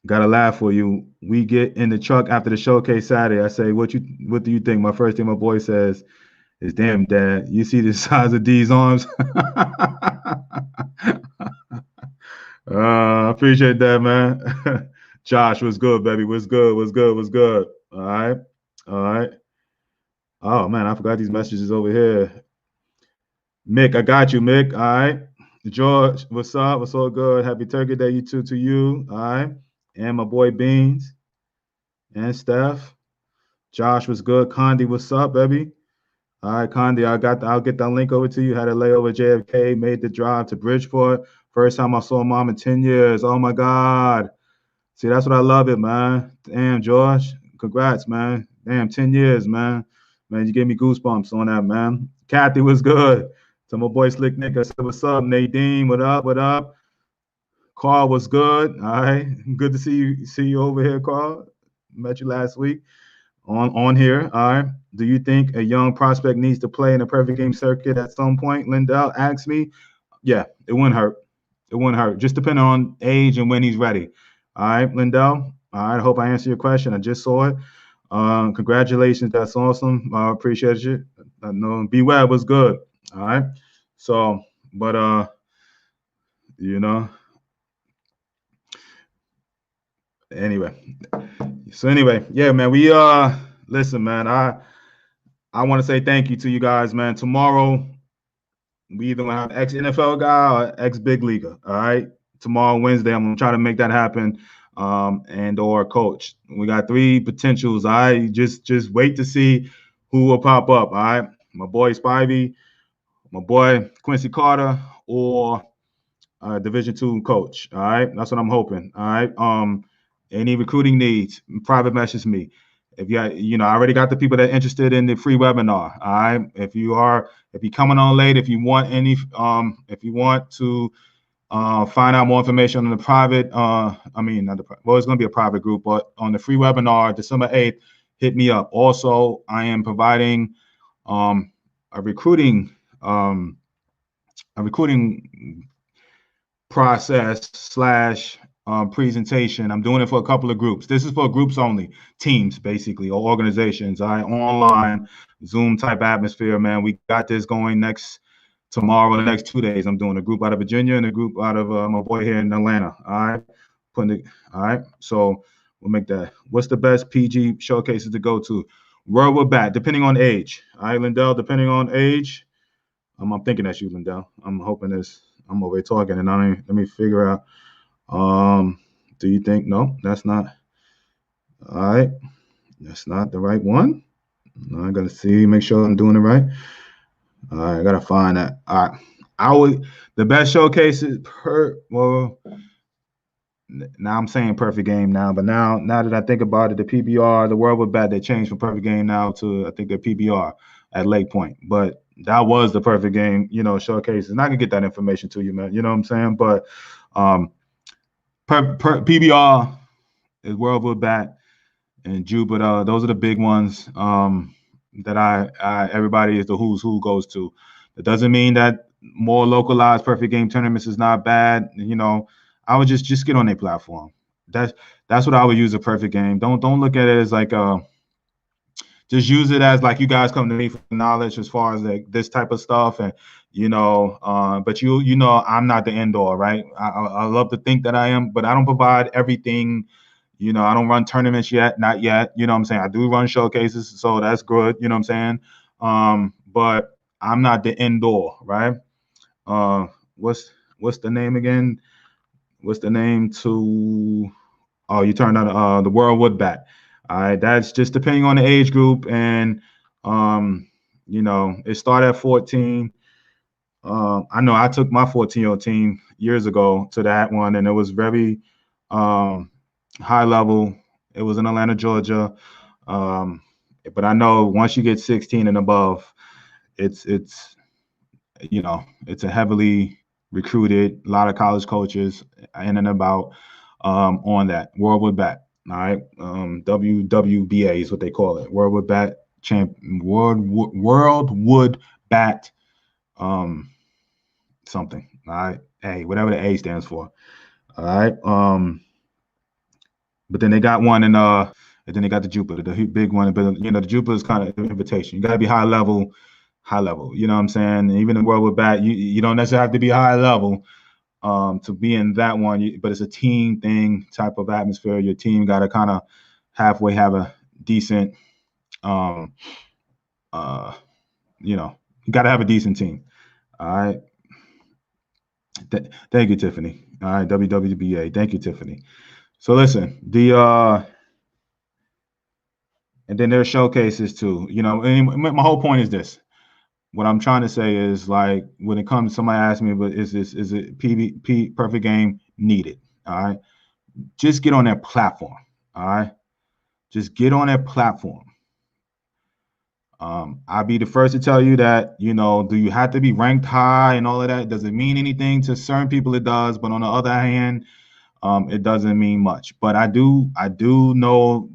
Got a laugh for you. We get in the truck after the showcase Saturday. I say, what do you think? My first thing my boy says is, damn, Dad, you see the size of D's arms? I appreciate that, man. Josh, what's good, baby? What's good? What's good? What's good? All right. All right. Oh, man, I forgot these messages over here. Mick, I got you, Mick. All right. George, what's up? What's all good? Happy Turkey Day, you too, to you. All right. And my boy Beans and Steph. Josh, was good? Condi, what's up, baby? All right, Condi, I'll get that link over to you. Had a layover at JFK, made the drive to Bridgeport. First time I saw mom in 10 years. Oh my God. See, that's what I love it, man. Damn, George. Congrats, man. Damn, 10 years, man. Man, you gave me goosebumps on that, man. Kathy was good. To my boy Slick Nick, I said, what's up? Nadine, what up? What up? Carl was good. All right. Good to see you over here, Carl. Met you last week on here. All right. Do you think a young prospect needs to play in a perfect game circuit at some point? Lindell asked me. Yeah, it wouldn't hurt. It wouldn't hurt. Just depending on age and when he's ready. All right, Lindell. All right. I hope I answered your question. I just saw it. Congratulations. That's awesome. I appreciate you. I know B Web was good. All right. So, but anyway. So anyway, yeah, man. We listen, man. I want to say thank you to you guys, man. Tomorrow, we either have ex NFL guy or ex big leaguer. All right. Tomorrow, Wednesday, I'm gonna try to make that happen. And or coach. We got 3 potentials. All right. Just wait to see who will pop up. All right. My boy Spivey, my boy Quincy Carter, or Division II coach. All right. That's what I'm hoping. All right. Any recruiting needs, private message me. If I already got the people that are interested in the free webinar. All right. If you're coming on late, if you want to find out more information on the private, not the it's going to be a private group, but on the free webinar, December 8th, hit me up. Also, I am providing a recruiting process / presentation. I'm doing it for a couple of groups. This is for groups only, teams basically, or organizations. Online Zoom type atmosphere, man. We got this going tomorrow, the next 2 days. I'm doing a group out of Virginia and a group out of my boy here in Atlanta. All right. So we'll make that. What's the best PG showcases to go to? Where we're back, depending on age. All right, Lindell, depending on age. I'm thinking that's you, Lindell. I'm hoping I'm over here talking, and let me figure out. Do you think? No, that's not. All right, that's not the right one. I gotta see, make sure I'm doing it right. All right, I gotta find that. All right, the best showcases now I'm saying perfect game now, but now that I think about it, the PBR, the World with Bat, they changed from perfect game now to I think the PBR at Lake Point, but that was the perfect game, showcases. And I can get that information to you, man. You know what I'm saying? But PBR is World with Bat and Jupiter. Those are the big ones that everybody is the who's who goes to. It doesn't mean that more localized perfect game tournaments is not bad. I would just get on their platform. That's what I would use a perfect game. Don't look at it as like just use it as like you guys come to me for knowledge as far as like this type of stuff. And but I'm not the end all, right? I love to think that I am, but I don't provide everything. I don't run tournaments yet, not yet. You know what I'm saying? I do run showcases, so that's good. You know what I'm saying? But I'm not the end all, right? What's the name again? What's the name to? Oh, you turned on the World Wood Bat. All right, that's just depending on the age group, and it started at 14. I know I took my 14-year-old team years ago to that one, and it was very high level. It was in Atlanta, Georgia. But I know once you get 16 and above, it's a heavily recruited, a lot of college coaches in and about on that World Wood Bat. All right, WWBA is what they call it. World Wood Bat World Wood Bat something. All right, whatever the A stands for. All right. But then they got one and then they got the Jupiter, the big one. But the Jupiter is kind of an invitation. You got to be high level. You know what I'm saying? Even in World Wood Bat, you don't necessarily have to be high level to be in that one. But it's a team thing type of atmosphere. Your team got to kind of halfway have a decent, you got to have a decent team. All right. Thank you, Tiffany. All right, WWBA. Thank you, Tiffany. So listen, and then there are showcases too. And my whole point is this. What I'm trying to say is, like, when it comes, somebody asked me, but is it PvP perfect game needed? All right, just get on that platform. All right, just get on that platform. I'll be the first to tell you that, do you have to be ranked high and all of that? Does it mean anything to certain people? It does, but on the other hand, it doesn't mean much. But I do know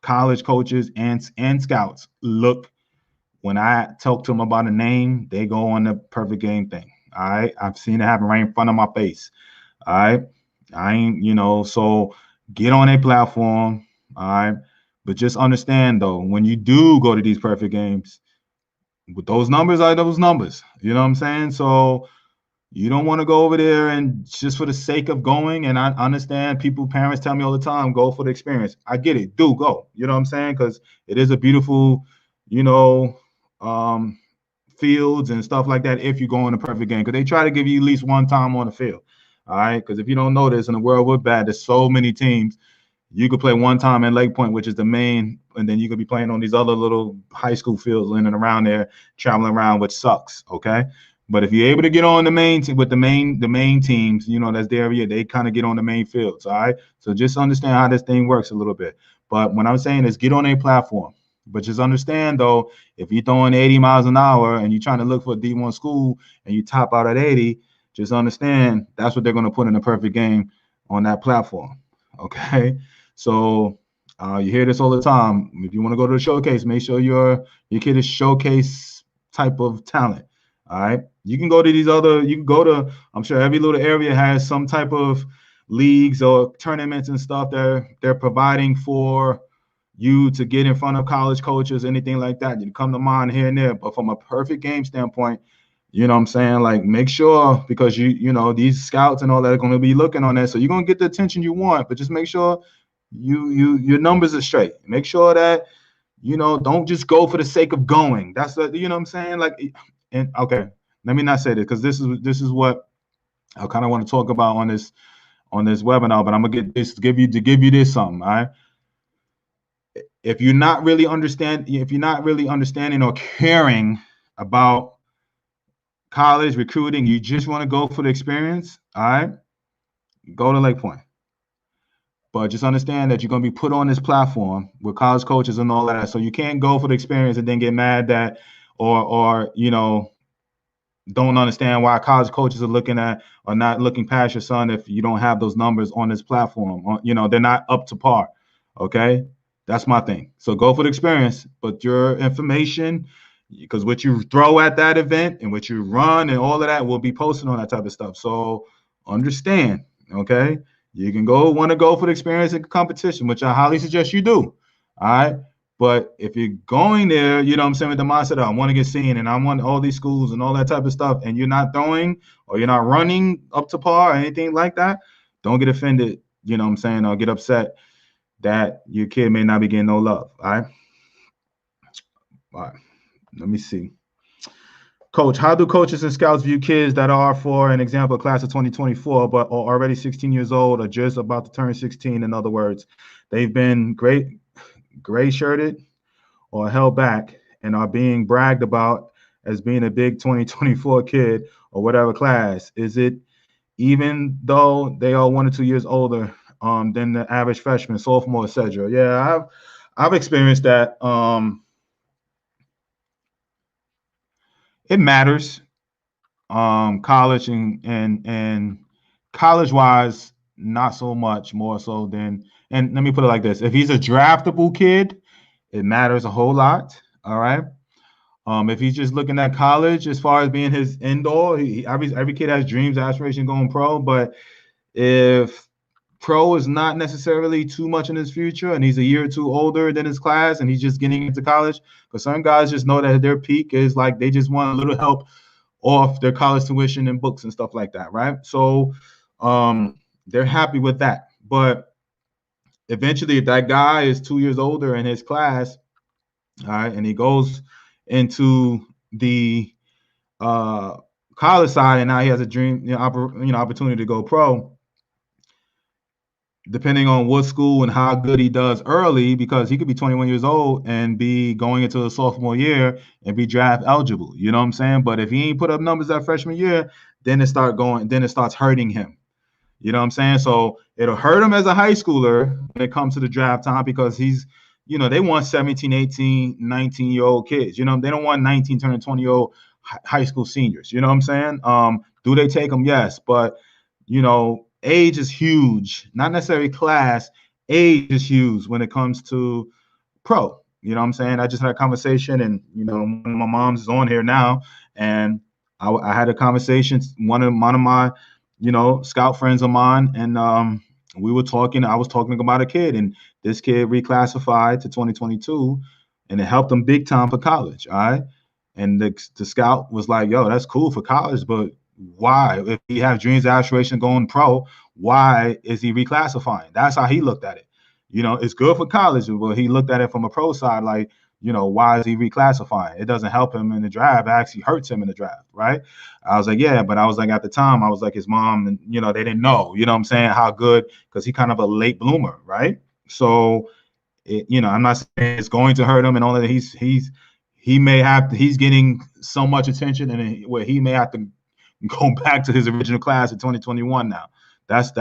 college coaches and scouts look. When I talk to them about a name, they go on the perfect game thing. All right. I've seen it happen right in front of my face. All right. I ain't, so get on a platform. All right. But just understand, though, when you do go to these perfect games, with those numbers are those numbers. You know what I'm saying? So you don't want to go over there and just for the sake of going. And I understand parents tell me all the time, go for the experience. I get it. Do go. You know what I'm saying? Because it is a beautiful, fields and stuff like that if you go in a perfect game, because they try to give you at least one time on the field. All right, because if you don't know this, in the World Wood Bat, there's so many teams. You could play one time in Lake Point, which is the main, and then you could be playing on these other little high school fields in and around there, traveling around, which sucks. Okay, but if you're able to get on the main with the main teams, that's there. They kind of get on the main fields. All right, so just understand how this thing works a little bit. But what I'm saying is get on a platform. But just understand, though, if you're throwing 80 miles an hour and you're trying to look for a D1 school and you top out at 80, just understand that's what they're going to put in a perfect game on that platform. Okay? So you hear this all the time. If you want to go to the showcase, make sure your kid is showcase type of talent. All right? You can go to I'm sure every little area has some type of leagues or tournaments and stuff they're providing for you to get in front of college coaches, anything like that. You come to mind here and there. But from a perfect game standpoint, you know what I'm saying? Like, make sure, because these scouts and all that are going to be looking on that. So you're going to get the attention you want, but just make sure your numbers are straight. Make sure that, don't just go for the sake of going. That's what I'm saying? Like, and okay, let me not say this, because this is what I kind of want to talk about on this webinar, but I'm gonna give you this something. All right. If you're not really understanding or caring about college recruiting, you just want to go for the experience, all right, go to Lake Point. But just understand that you're going to be put on this platform with college coaches and all that. So you can't go for the experience and then get mad that or don't understand why college coaches are looking at or not looking past your son if you don't have those numbers on this platform. They're not up to par. Okay. That's my thing. So go for the experience, but your information, because what you throw at that event and what you run and all of that will be posted on that type of stuff. So understand, Okay, you can want to go for the experience and competition, which I highly suggest you do. All right. But if you're going there, you know what I'm saying, with the mindset of I want to get seen and I want all these schools and all that type of stuff, and you're not throwing or you're not running up to par or anything like that, don't get offended, you know what I'm saying, or get upset that your kid may not be getting no love. All right. All right. Let me see. Coach, how do coaches and scouts view kids that are, for an example, class of 2024, but are already 16 years old or just about to turn 16? In other words, they've been gray shirted or held back and are being bragged about as being a big 2024 kid or whatever class. Is it even though they are 1 or 2 years older than the average freshman, sophomore, etc.? Yeah, I've experienced that. It matters. College and college wise, not so much, more so than, and let me put it like this: if he's a draftable kid, it matters a whole lot. All right. If he's just looking at college as far as being his indoor, every kid has dreams, aspirations going pro. But if pro is not necessarily too much in his future and he's a year or two older than his class and he's just getting into college, because some guys just know that their peak is like they just want a little help off their college tuition and books and stuff like that, right? So they're happy with that. But eventually, if that guy is 2 years older in his class, all right, and he goes into the college side, and now he has a dream, opportunity to go pro. Depending on what school and how good he does early, because he could be 21 years old and be going into a sophomore year and be draft eligible. You know what I'm saying? But if he ain't put up numbers that freshman year, then it starts hurting him. You know what I'm saying? So it'll hurt him as a high schooler when it comes to the draft time, because he's, they want 17, 18, 19-year-old kids. They don't want 19 turning 20-year-old high school seniors. You know what I'm saying? Do they take them? Yes. But, age is huge, not necessarily class. Age is huge when it comes to pro. You know what I'm saying? I just had a conversation, and one of my moms is on here now, and I had a conversation. One of my, scout friends of mine, and we were talking. I was talking about a kid, and this kid reclassified to 2022, and it helped him big time for college. All right, and the scout was like, "Yo, that's cool for college, but why, if he has dreams, aspirations going pro, why is he reclassifying?" That's how he looked at it. It's good for college, but he looked at it from a pro side, like, why is he reclassifying? It doesn't help him in the draft. It actually hurts him in the draft, right? I was like, yeah, but I was like, at the time, I was like, his mom, and, they didn't know, what I'm saying, how good, because he kind of a late bloomer, right? So, I'm not saying it's going to hurt him, and all that. He's getting so much attention, and where he may have to go back to his original class in 2021 now. That's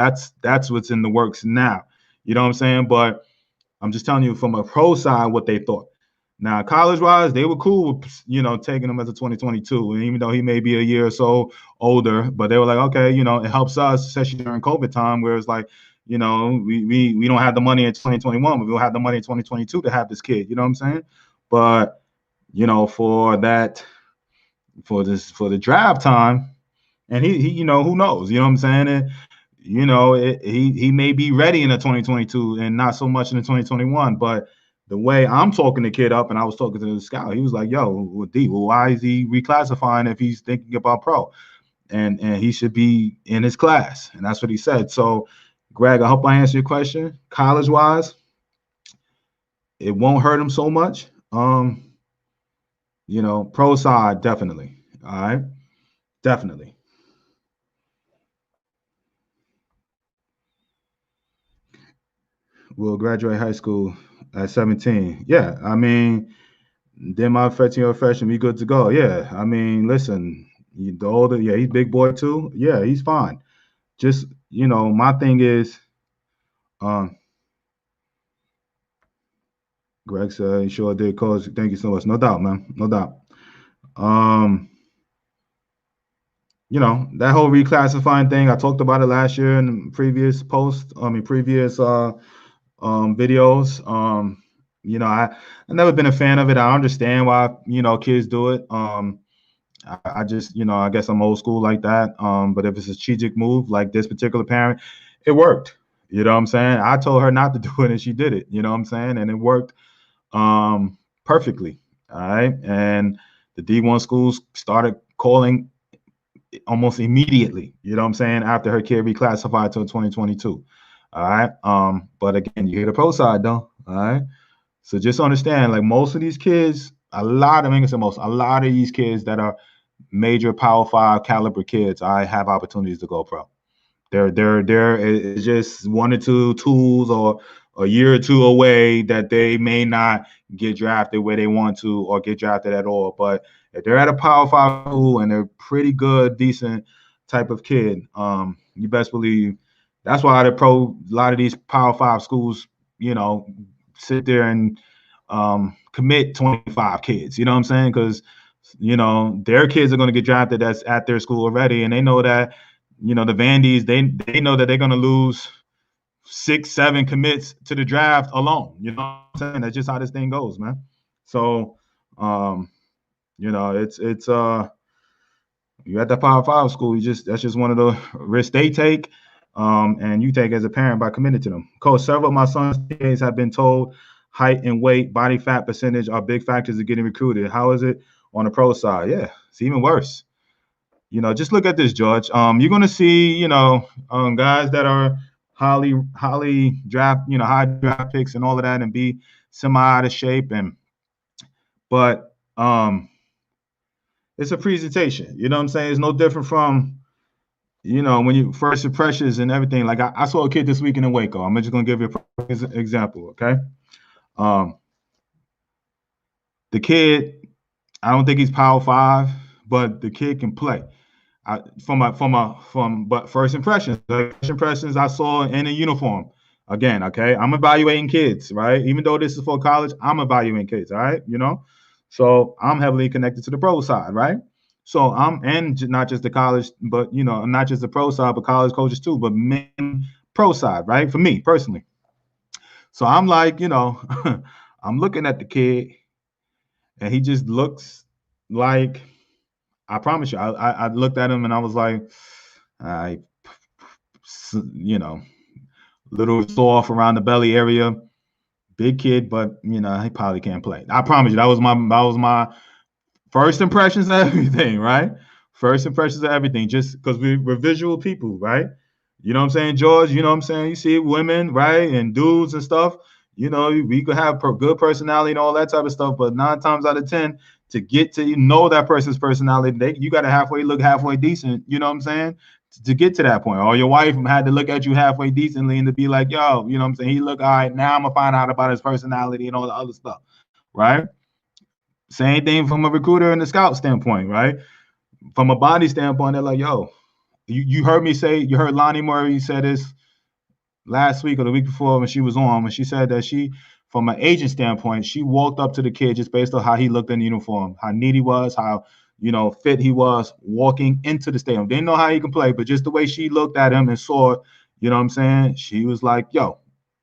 what's in the works now. You know what I'm saying? But I'm just telling you from a pro side what they thought. Now, college-wise, they were cool with, taking him as a 2022, and even though he may be a year or so older, but they were like, okay, it helps us, especially during COVID time, where it's like, we don't have the money in 2021, but we'll have the money in 2022 to have this kid. You know what I'm saying? But for the draft time, and he who knows? You know what I'm saying? And, he may be ready in the 2022 and not so much in the 2021. But the way I'm talking the kid up, and I was talking to the scout, he was like, "Yo, D, well, why is he reclassifying if he's thinking about pro? And he should be in his class." And that's what he said. So, Greg, I hope I answered your question. College wise, it won't hurt him so much. Pro side, definitely. All right, definitely. Will graduate high school at 17. Yeah, I mean, then my 13-year freshman, we good to go. Yeah, I mean, listen, the older, yeah, he's big boy too. Yeah, he's fine. Just, my thing is, um, Greg said, he sure did, coach. Thank you so much. No doubt, man. No doubt. Um, that whole reclassifying thing, I talked about it last year in previous posts, previous videos. I never been a fan of it. I understand why, kids do it. I just, I guess I'm old school like that. But if it's a strategic move like this particular parent, it worked. You know what I'm saying? I told her not to do it and she did it. You know what I'm saying? And it worked perfectly. All right. And the D1 schools started calling almost immediately, you know what I'm saying, after her kid reclassified to 2022. All right. But again, you hear the pro side though. All right. So just understand, like most of these kids, a lot of these kids that are major Power Five caliber kids, I have opportunities to go pro. They're it's just one or two tools or a year or two away that they may not get drafted where they want to or get drafted at all. But if they're at a Power Five school and they're pretty good, decent type of kid, you best believe that's why a lot of these Power Five schools, sit there and commit 25 kids. You know what I'm saying? Because their kids are going to get drafted that's at their school already, and they know that the Vandies, they know that they're going to lose 6-7 commits to the draft alone. You know what I'm saying? That's just how this thing goes, man. So, it's you at the Power Five school, that's just one of the risks they take, and you take as a parent by committing to them. Coach, several of my son's kids have been told height and weight, body fat percentage are big factors of getting recruited. How is it on the pro side? Yeah, it's even worse. Just look at this, George. You're going to see, guys that are highly draft, high draft picks and all of that, and be semi out of shape. But it's a presentation. You know what I'm saying? It's no different from, when you first impressions and everything. Like I saw a kid this weekend in Waco. I'm just going to give you an example, okay? The kid, I don't think he's Power Five, but the kid can play. But first impressions I saw in a uniform. Again, okay, I'm evaluating kids, right? Even though this is for college, I'm evaluating kids, all right? So I'm heavily connected to the pro side, right? So and not just the college, but not just the pro side, but college coaches too, but men pro side, right? For me personally. So I'm like, I'm looking at the kid, and he just looks like, I promise you, I looked at him and I was like, little soft around the belly area, big kid, but he probably can't play. I promise you, that was my first impressions of everything, right? First impressions of everything, just because we're visual people, right? You know what I'm saying, George? You know what I'm saying? You see women, right, and dudes and stuff. We could have good personality and all that type of stuff, but 9 times out of 10, to get to know that person's personality, you got to look halfway decent. You know what I'm saying? To get to that point, or your wife had to look at you halfway decently and to be like, yo, you know what I'm saying? He look all right. Now I'm gonna find out about his personality and all the other stuff, right? Same thing from a recruiter and a scout standpoint, right? From a body standpoint, they're like, yo, you heard Lonnie Murray say this last week or the week before when she was on, when she said that from an agent standpoint, she walked up to the kid just based on how he looked in the uniform, how neat he was, how fit he was walking into the stadium. Didn't know how he can play, but just the way she looked at him and saw it, you know what I'm saying? She was like, yo,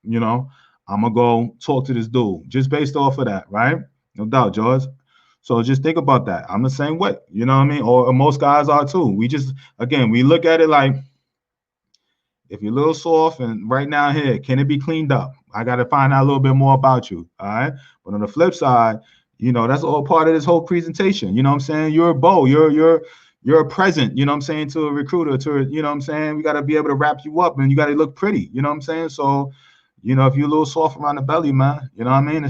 I'm gonna go talk to this dude just based off of that, right? No doubt, George. So just think about that. I'm the same way, you know what I mean? Or most guys are too. We look at it like, if you're a little soft and right now here, can it be cleaned up? I got to find out a little bit more about you. All right. But on the flip side, that's all part of this whole presentation. You know what I'm saying? You're a bow. You're a present, you know what I'm saying, to a recruiter, you know what I'm saying? We got to be able to wrap you up and you got to look pretty, you know what I'm saying? So, if you're a little soft around the belly, man, you know what I mean?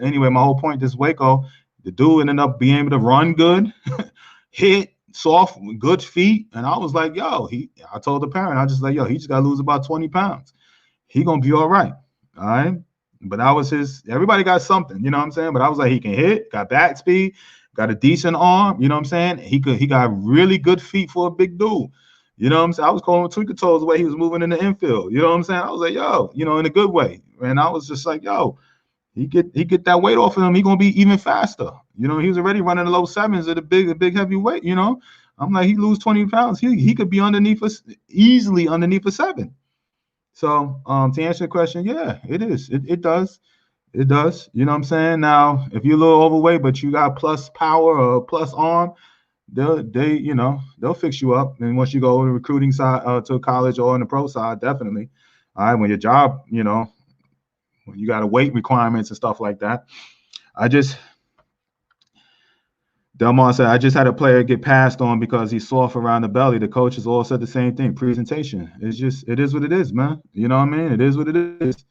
Anyway, my whole point this Waco, the dude ended up being able to run good, hit, soft, good feet. And I was like, yo, I told the parent, I just like, yo, he just got to lose about 20 pounds. He going to be all right. All right. But that was everybody got something, you know what I'm saying? But I was like, he can hit, got back speed, got a decent arm, you know what I'm saying? He got really good feet for a big dude. You know what I'm saying? I was calling him twinkle toes the way he was moving in the infield. You know what I'm saying? I was like, yo, in a good way. And I was just like, yo, he get that weight off of him, he gonna be even faster. He was already running the low sevens at a big heavy weight. I'm like, he lose 20 pounds, he could be easily underneath a 7. So to answer the question, yeah, it is. It does. It does. You know what I'm saying? Now, if you're a little overweight but you got plus power or plus arm, they'll fix you up. And once you go on the recruiting side to college or on the pro side, definitely. All right, when your job, when you got to weight requirements and stuff like that. I just Delmar said, I just had a player get passed on because he's soft around the belly. The coaches all said the same thing. Presentation. It is what it is, man. You know what I mean? It is what it is.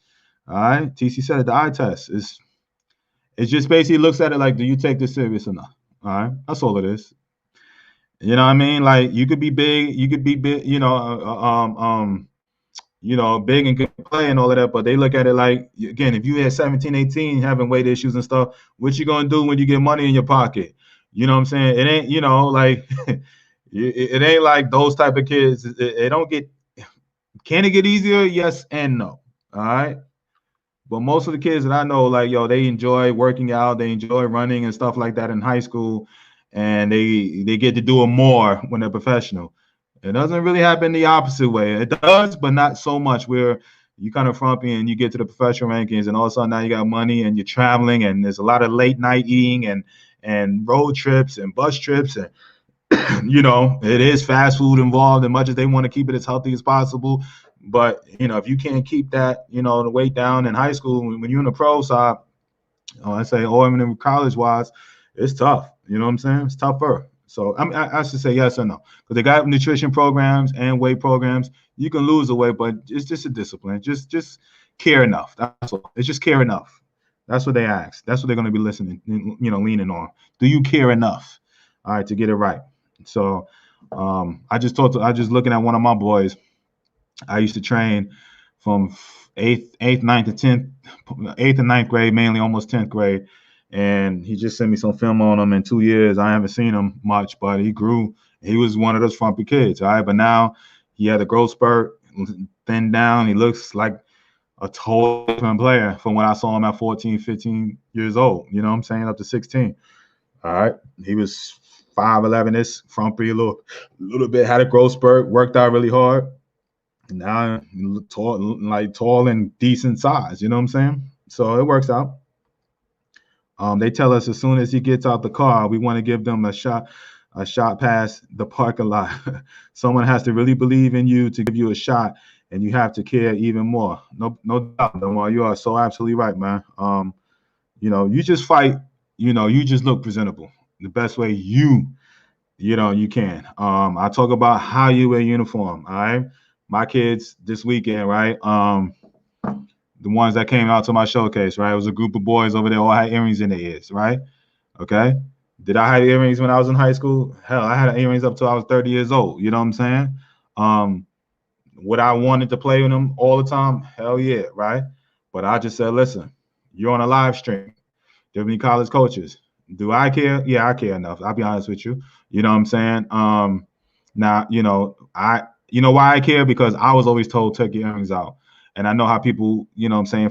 All right. TC said it, the eye test. It's just basically looks at it like, do you take this serious or not? All right. That's all it is. You know what I mean? Like you could be big, big and good play and all of that, but they look at it like, again, if you had 17, 18 having weight issues and stuff, what you gonna do when you get money in your pocket? You know what I'm saying? It ain't, like it ain't like those type of kids. It don't get. Can it get easier? Yes and no. All right. But most of the kids that I know, like they enjoy working out, they enjoy running and stuff like that in high school, and they get to do it more when they're professional. It doesn't really happen the opposite way. It does, but not so much where you kind of frumpy and you get to the professional rankings and all of a sudden now you got money and you're traveling and there's a lot of late night eating and road trips and bus trips and it is fast food involved as much as they want to keep it as healthy as possible. But if you can't keep that, the weight down in high school, when you're in the pro side, I say, or even in college wise, it's tough. You know what I'm saying? It's tougher. So I should say yes or no, because they got nutrition programs and weight programs. You can lose the weight, but it's just a discipline. Just care enough. That's all. It's just care enough. That's what they ask. That's what they're going to be listening, leaning on. Do you care enough? All right, to get it right. So I just looking at one of my boys. I used to train from eighth, ninth, and 10th, 8th and 9th grade, mainly almost 10th grade. And he just sent me some film on him in 2 years. I haven't seen him much, but he grew. He was one of those frumpy kids. All right. But now he had a growth spurt, thinned down. He looks like a totally different player from when I saw him at 14, 15 years old. You know what I'm saying? Up to 16. All right. He was 5'11", frumpy, a little bit, had a growth spurt, worked out really hard. Now tall and decent size. You know what I'm saying? So it works out. They tell us as soon as he gets out the car, we want to give them a shot past the parking lot. Someone has to really believe in you to give you a shot, and you have to care even more. No doubt, Lamar. You are so absolutely right, man. You just fight. You just look presentable the best way you can. I talk about how you wear uniform. All right, my kids this weekend, right? The ones that came out to my showcase, right? It was a group of boys over there, all had earrings in their ears, right? Okay. Did I have earrings when I was in high school? Hell, I had earrings up till I was 30 years old. You know what I'm saying? Would I wanted to play with them all the time? Hell yeah, right? But I just said, listen, you're on a live stream. There many college coaches. Do I care? Yeah, I care enough. I'll be honest with you. You know what I'm saying? Now, why I care? Because I was always told, take your earrings out. And I know how people,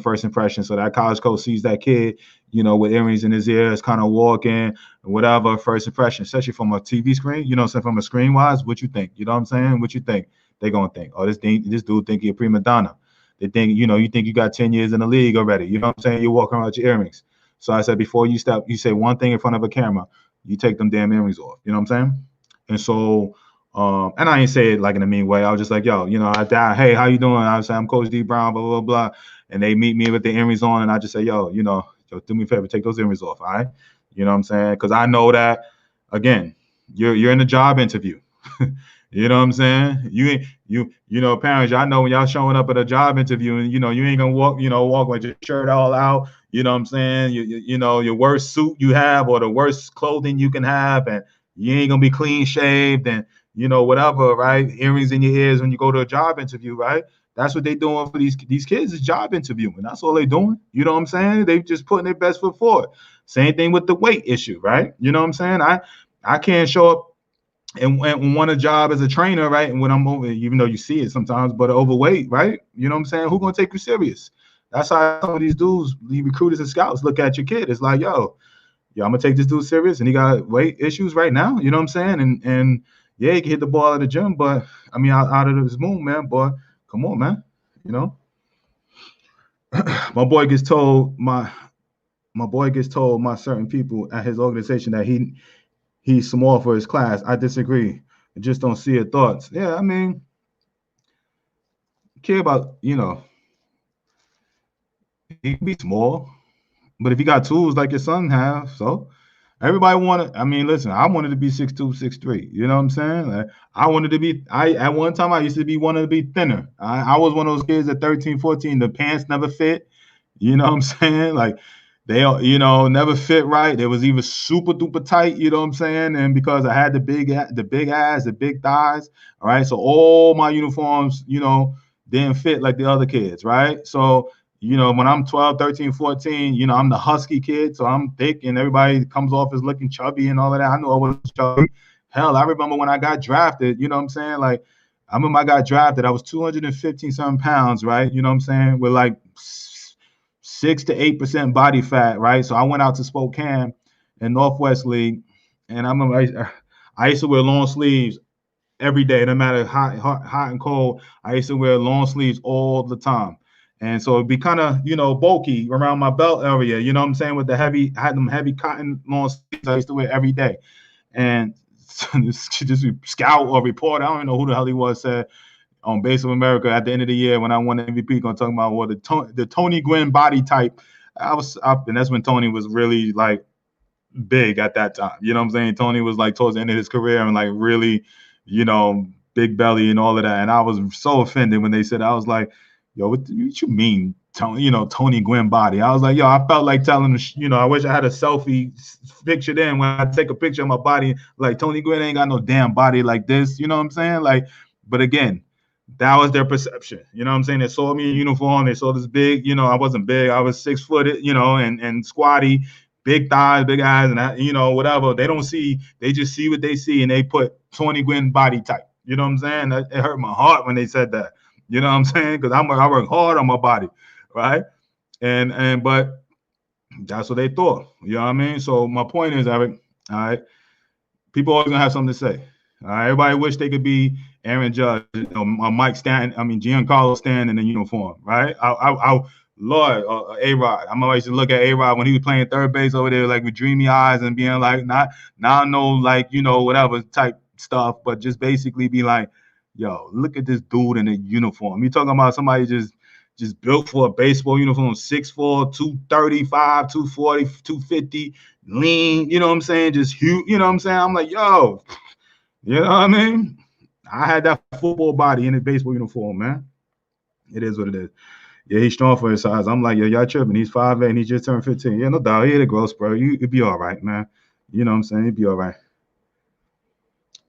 first impression. So that college coach sees that kid, with earrings in his ears, kind of walking, whatever, first impression, especially from a TV screen, so from a screen wise, what you think? You know what I'm saying? What you think? They're going to think, oh, this dude think you're a prima donna. They think, you think you got 10 years in the league already. You know what I'm saying? You're walking around with your earrings. So I said, before you say one thing in front of a camera, you take them damn earrings off. You know what I'm saying? And so, and I ain't say it like in a mean way. I was just like, yo, I died. Hey, how you doing? I was saying, I'm Coach D Brown, blah, blah, blah. And they meet me with the earrings on. And I just say, yo, do me a favor, take those earrings off. All right. You know what I'm saying? Because I know that, again, you're in a job interview. You know what I'm saying? Parents, y'all know when y'all showing up at a job interview and, you ain't going to walk with your shirt all out. You know what I'm saying? Your worst suit you have or the worst clothing you can have. And you ain't going to be clean shaved and, whatever, right? Earrings in your ears when you go to a job interview, right? That's what they doing for these kids is job interviewing. That's all they doing. You know what I'm saying? They just putting their best foot forward. Same thing with the weight issue, right? You know what I'm saying? I can't show up and want a job as a trainer, right? And when I'm over, even though you see it sometimes, but overweight, right? You know what I'm saying? Who's going to take you serious? That's how some of these dudes, the recruiters and scouts, look at your kid. It's like, yo, I'm going to take this dude serious and he got weight issues right now. You know what I'm saying? And yeah, he can hit the ball at the gym, but I mean, out of his moon, man, boy, come on, man. My boy gets told my certain people at his organization that he he's small for his class. I disagree. I just don't see it. Thoughts? Yeah, I mean, care about, he can be small, but if you got tools like your son have, so everybody wanted. I mean, listen, I wanted to be 6'2", 6'3". You know what I'm saying? Like, I wanted to be. I at one time I used to be wanted to be thinner. I was one of those kids at 13, 14. The pants never fit. You know what I'm saying? Like they, never fit right. They was either super duper tight. You know what I'm saying? And because I had the big ass, the big thighs. All right, so all my uniforms, didn't fit like the other kids. Right, so when I'm 12, 13, 14, I'm the husky kid, so I'm thick and everybody comes off as looking chubby and all of that. I know I was chubby. Hell, I remember when I got drafted, you know what I'm saying? Like, I remember I got drafted, I was 215 something pounds, right? You know what I'm saying? With like 6 to 8% body fat, right? So I went out to Spokane in Northwest League, and I remember I used to wear long sleeves every day, no matter hot and cold. I used to wear long sleeves all the time. And so it'd be kind of, bulky around my belt area, you know what I'm saying? With the heavy, I had them heavy cotton long sleeves I used to wear every day. And this scout or reporter, I don't even know who the hell he was, said on Base of America at the end of the year when I won the MVP, gonna talk about the Tony Gwynn body type. And that's when Tony was really like big at that time. You know what I'm saying? Tony was like towards the end of his career and like really, big belly and all of that. And I was so offended when they said, I was like, yo, what you mean, Tony Gwynn body? I was like, yo, I felt like telling him, I wish I had a selfie pictured in when I take a picture of my body. Like, Tony Gwynn ain't got no damn body like this. You know what I'm saying? Like, but again, that was their perception. You know what I'm saying? They saw me in uniform. They saw this big, I wasn't big. I was 6 foot, and squatty, big thighs, big eyes, and whatever. They don't see, they just see what they see, and they put Tony Gwynn body type. You know what I'm saying? It hurt my heart when they said that. You know what I'm saying? Because I work hard on my body, right? But that's what they thought. You know what I mean? So my point is, Eric, all right, people always gonna have something to say. All right, everybody wish they could be Aaron Judge, Mike Stanton, Giancarlo Stanton in the uniform, right? Lord, A-Rod. I'm always to look at A-Rod when he was playing third base over there, like with dreamy eyes and being like, not no like, whatever type stuff, but just basically be like, yo, look at this dude in a uniform. You talking about somebody just built for a baseball uniform, 6'4", 235, 240, 250, lean, you know what I'm saying? Just huge, you know what I'm saying? I'm like, yo, you know what I mean? I had that football body in a baseball uniform, man. It is what it is. Yeah, he's strong for his size. I'm like, yo, y'all tripping. He's 5'8", and he just turned 15. Yeah, no doubt. He hit a growth spur. You'd be all right, man. You know what I'm saying? You'd be all right.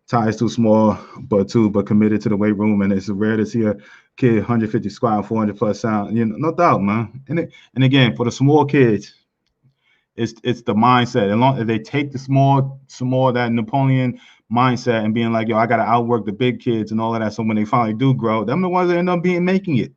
Ty is too small, but committed to the weight room, and it's rare to see a kid 150 squat, 400 plus sound. No doubt, man. And again, for the small kids, it's the mindset. And long as they take the small that Napoleon mindset and being like, yo, I got to outwork the big kids and all of that. So when they finally do grow, them the ones that end up making it.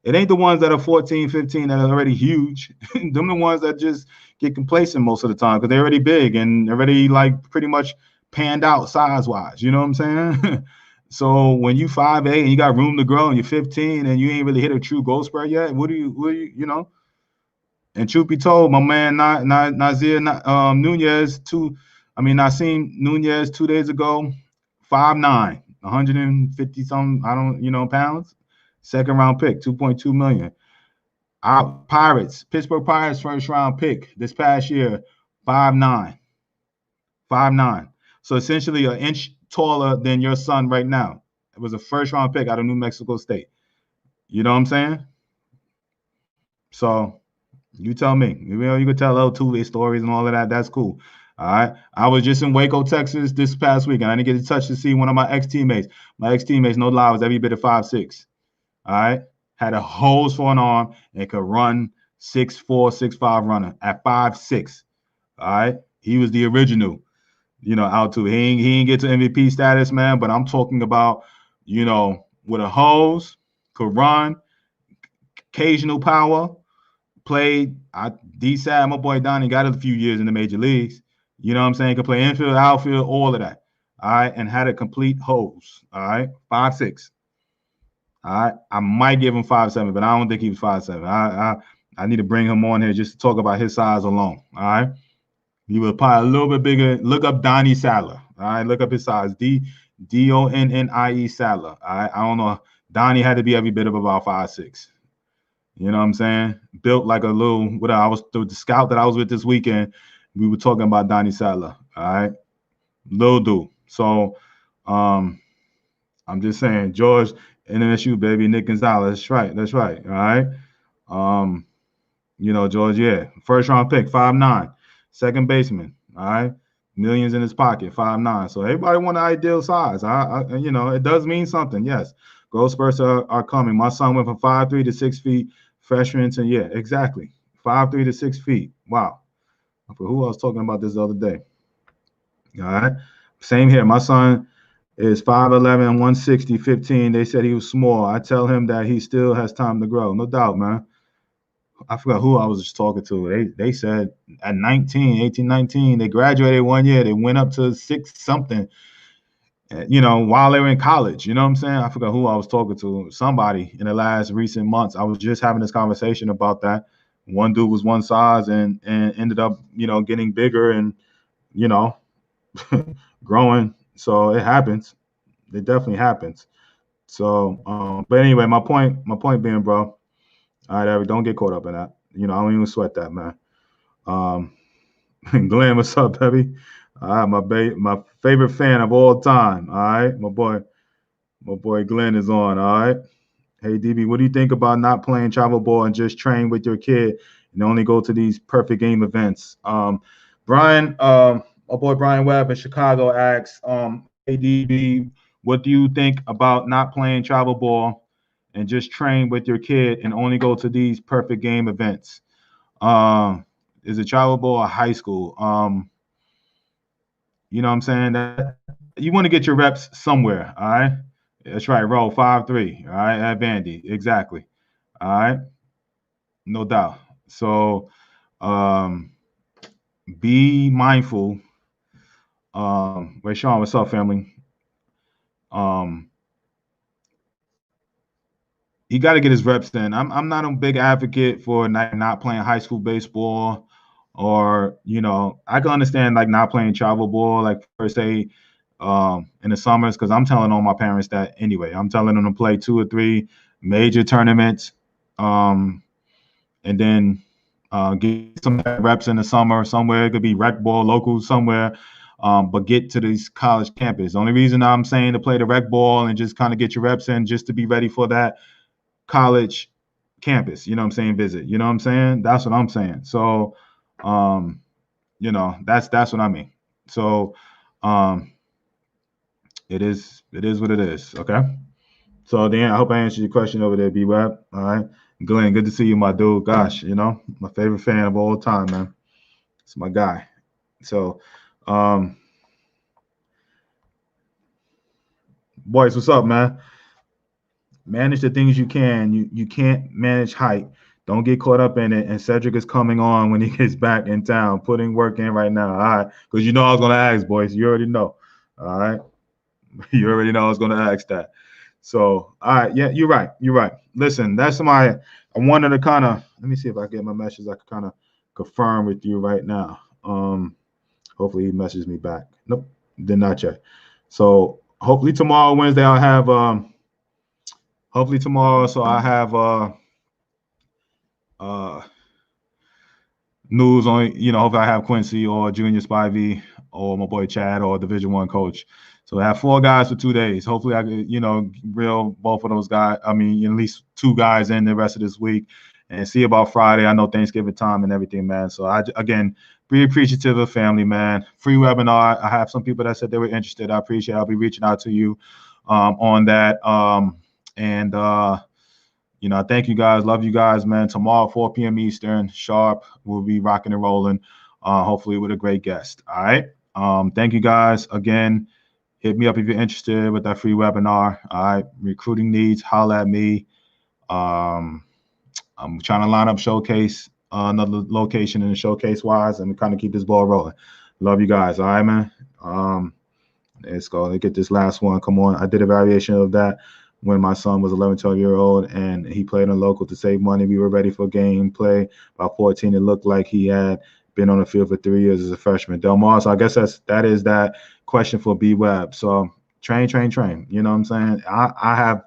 It ain't the ones that are 14, 15 that are already huge. Them the ones that just get complacent most of the time because they're already big and already like pretty much panned out size-wise. You know what I'm saying? So when you 5'8" and you got room to grow and you're 15 and you ain't really hit a true growth spurt yet, what do you? And truth be told, my man Naseem Nunez 2 days ago, 5'9", 150 something, pounds. Second round pick, $2.2 million. Our Pittsburgh Pirates first round pick this past year, 5'9". 5'9". So essentially an inch taller than your son right now. It was a first round pick out of New Mexico State. You know what I'm saying? So you tell me. You could tell little two-way stories and all of that. That's cool. All right. I was just in Waco, Texas this past week, and I didn't get a touch to see one of my ex-teammates. My ex-teammates, no lie, was every bit of 5'6". All right. Had a hose for an arm and could run 6'4", 6'5" runner at 5'6". All right. He was the original, altitude. He ain't get to MVP status, man, but I'm talking about, with a hose, could run, occasional power, played D-Side, my boy Donnie got a few years in the major leagues. You know what I'm saying? Could play infield, outfield, all of that. All right. And had a complete hose. All right. 5'6". All right. I might give him 5'7", but I don't think he was 5'7". I need to bring him on here just to talk about his size alone. All right. He was probably a little bit bigger. Look up Donnie Salah. All right, look up his size. Donnie Salah. All right, I don't know. Donnie had to be every bit of about 5'6". You know what I'm saying? Built like a little. What I was the scout that I was with this weekend. We were talking about Donnie Salah. All right, little dude. So, I'm just saying, George, NMSU baby, Nick Gonzalez. That's right. That's right. All right. Um, George, yeah, first round pick, 5'9", second baseman. All right, millions in his pocket, 5'9". So everybody want an ideal size. It does mean something. Yes, growth spurts are coming. My son went from 5'3" to 6 feet, freshman to exactly 5'3" to 6 feet. Wow. For who I was talking about this the other day. All right, same here. My son is 5'11", 160, 15. They said he was small. I tell him that he still has time to grow. No doubt, man. I forgot who I was just talking to. They said at 18, 19, they graduated 1 year. They went up to 6 something, while they were in college. You know what I'm saying? I forgot who I was talking to. Somebody in the last recent months. I was just having this conversation about that. One dude was one size and ended up, getting bigger and, growing. So it happens. It definitely happens. So, but anyway, my point being, bro, all right, Eric, don't get caught up in that. I don't even sweat that, man. Glenn, what's up, baby? All right, my favorite fan of all time. All right, my boy Glenn is on. All right. Hey, DB, what do you think about not playing travel ball and just train with your kid and only go to these perfect game events? Brian, my boy Brian Webb in Chicago asks, hey, DB, what do you think about not playing travel ball and just train with your kid and only go to these perfect game events? Is it travel ball or high school? You know what I'm saying? That you want to get your reps somewhere, all right? That's right, roll 5'3", all right, at Vandy, exactly. All right, no doubt. So be mindful. Wait, Sean, what's up, family? He got to get his reps in. I'm not a big advocate for not playing high school baseball, or I can understand like not playing travel ball, like per se, in the summers, because I'm telling all my parents that anyway. I'm telling them to play 2 or 3 major tournaments, and then get some reps in the summer somewhere. It could be rec ball, local somewhere, but get to this college campus. The only reason I'm saying to play the rec ball and just kind of get your reps in, just to be ready for that college campus, visit, what I'm saying? That's what I'm saying. So, that's what I mean. So, it is what it is. Okay. So Dan, I hope I answered your question over there, B-Web. All right. Glenn, good to see you, my dude. Gosh, my favorite fan of all time, man. It's my guy. So, boys, what's up, man? Manage the things you can. You can't manage height. Don't get caught up in it. And Cedric is coming on when he gets back in town, putting work in right now. All right. Because I was going to ask, boys. You already know. All right. You already know I was going to ask that. So, all right. Yeah, you're right. You're right. Listen, I wanted to kind of, let me see if I get my message. I can kind of confirm with you right now. Hopefully he messages me back. Nope, did not check. So hopefully tomorrow, Wednesday, I'll have, hopefully tomorrow, so I have news on, hopefully I have Quincy or Junior Spivey or my boy Chad or Division I coach. So I have 4 guys for 2 days. Hopefully I could, reel both of those guys. I mean, at least 2 guys in the rest of this week and see about Friday. I know Thanksgiving time and everything, man. So again, be appreciative of family, man. Free webinar. I have some people that said they were interested. I appreciate it. I'll be reaching out to you on that. Thank you guys. Love you guys, man. Tomorrow, 4 p.m. Eastern, sharp. We'll be rocking and rolling, hopefully with a great guest. All right. Thank you guys again. Hit me up if you're interested with that free webinar. All right. Recruiting needs, holla at me. I'm trying to line up showcase, another location in the showcase wise, and kind of keep this ball rolling. Love you guys. All right, man. Let's go. Let's get this last one. Come on. I did a variation of that when my son was 11, 12-year-old, and he played in local to save money. We were ready for game play. By 14, it looked like he had been on the field for 3 years as a freshman. Delmar, so I guess that is that question for B Web. So train. You know what I'm saying? I have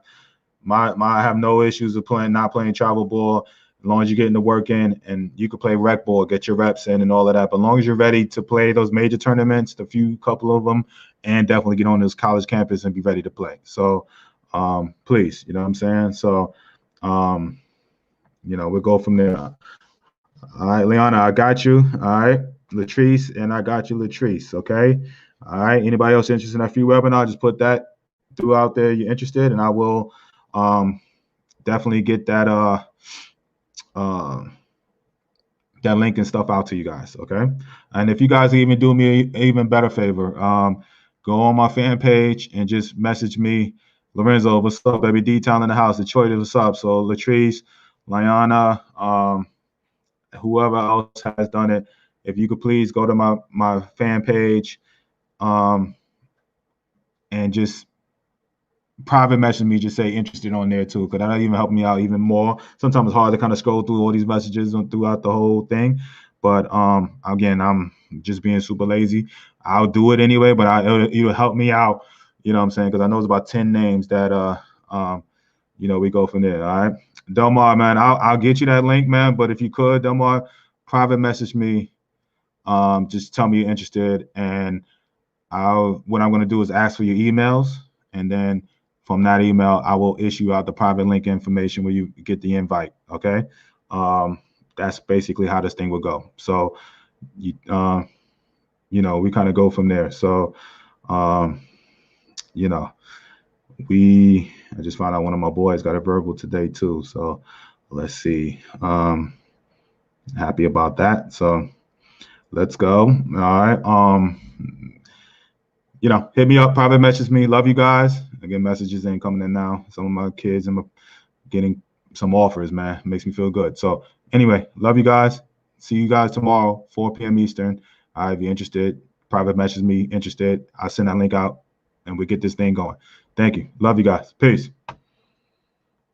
no issues with not playing travel ball as long as you're getting the work in, and you can play rec ball, get your reps in and all of that. But as long as you're ready to play those major tournaments, the couple of them, and definitely get on this college campus and be ready to play. So please, you know what I'm saying? So we'll go from there. All right, Liana, I got you. All right, Latrice, and I got you, Latrice. Okay. All right. Anybody else interested in that free webinar? Just put that throughout there. You're interested, and I will definitely get that that link and stuff out to you guys. Okay. And if you guys even do me an even better favor, go on my fan page and just message me, Lorenzo, what's up, baby? D-Town in the house. Detroit, what's up? So Latrice, Liana, whoever else has done it, if you could please go to my fan page and just private message me, just say interested on there too, because that'll even help me out even more. Sometimes it's hard to kind of scroll through all these messages throughout the whole thing. But again, I'm just being super lazy. I'll do it anyway, but it'll help me out, you know what I'm saying? Because I know it's about 10 names that we go from there. All right. Delmar, man, I'll get you that link, man. But if you could, Delmar, private message me. Just tell me you're interested, and what I'm going to do is ask for your emails, and then from that email, I will issue out the private link information where you get the invite. Okay. That's basically how this thing will go. So, we kind of go from there. So, I just found out one of my boys got a verbal today too. So let's see. Happy about that. So let's go. All right. Hit me up, private message me. Love you guys. Again, messages ain't coming in now. Some of my kids, I'm getting some offers, man. It makes me feel good. So anyway, love you guys. See you guys tomorrow, 4 p.m. Eastern. All right, if you're interested, private message me, interested. I'll send that link out and we get this thing going. Thank you. Love you guys. Peace.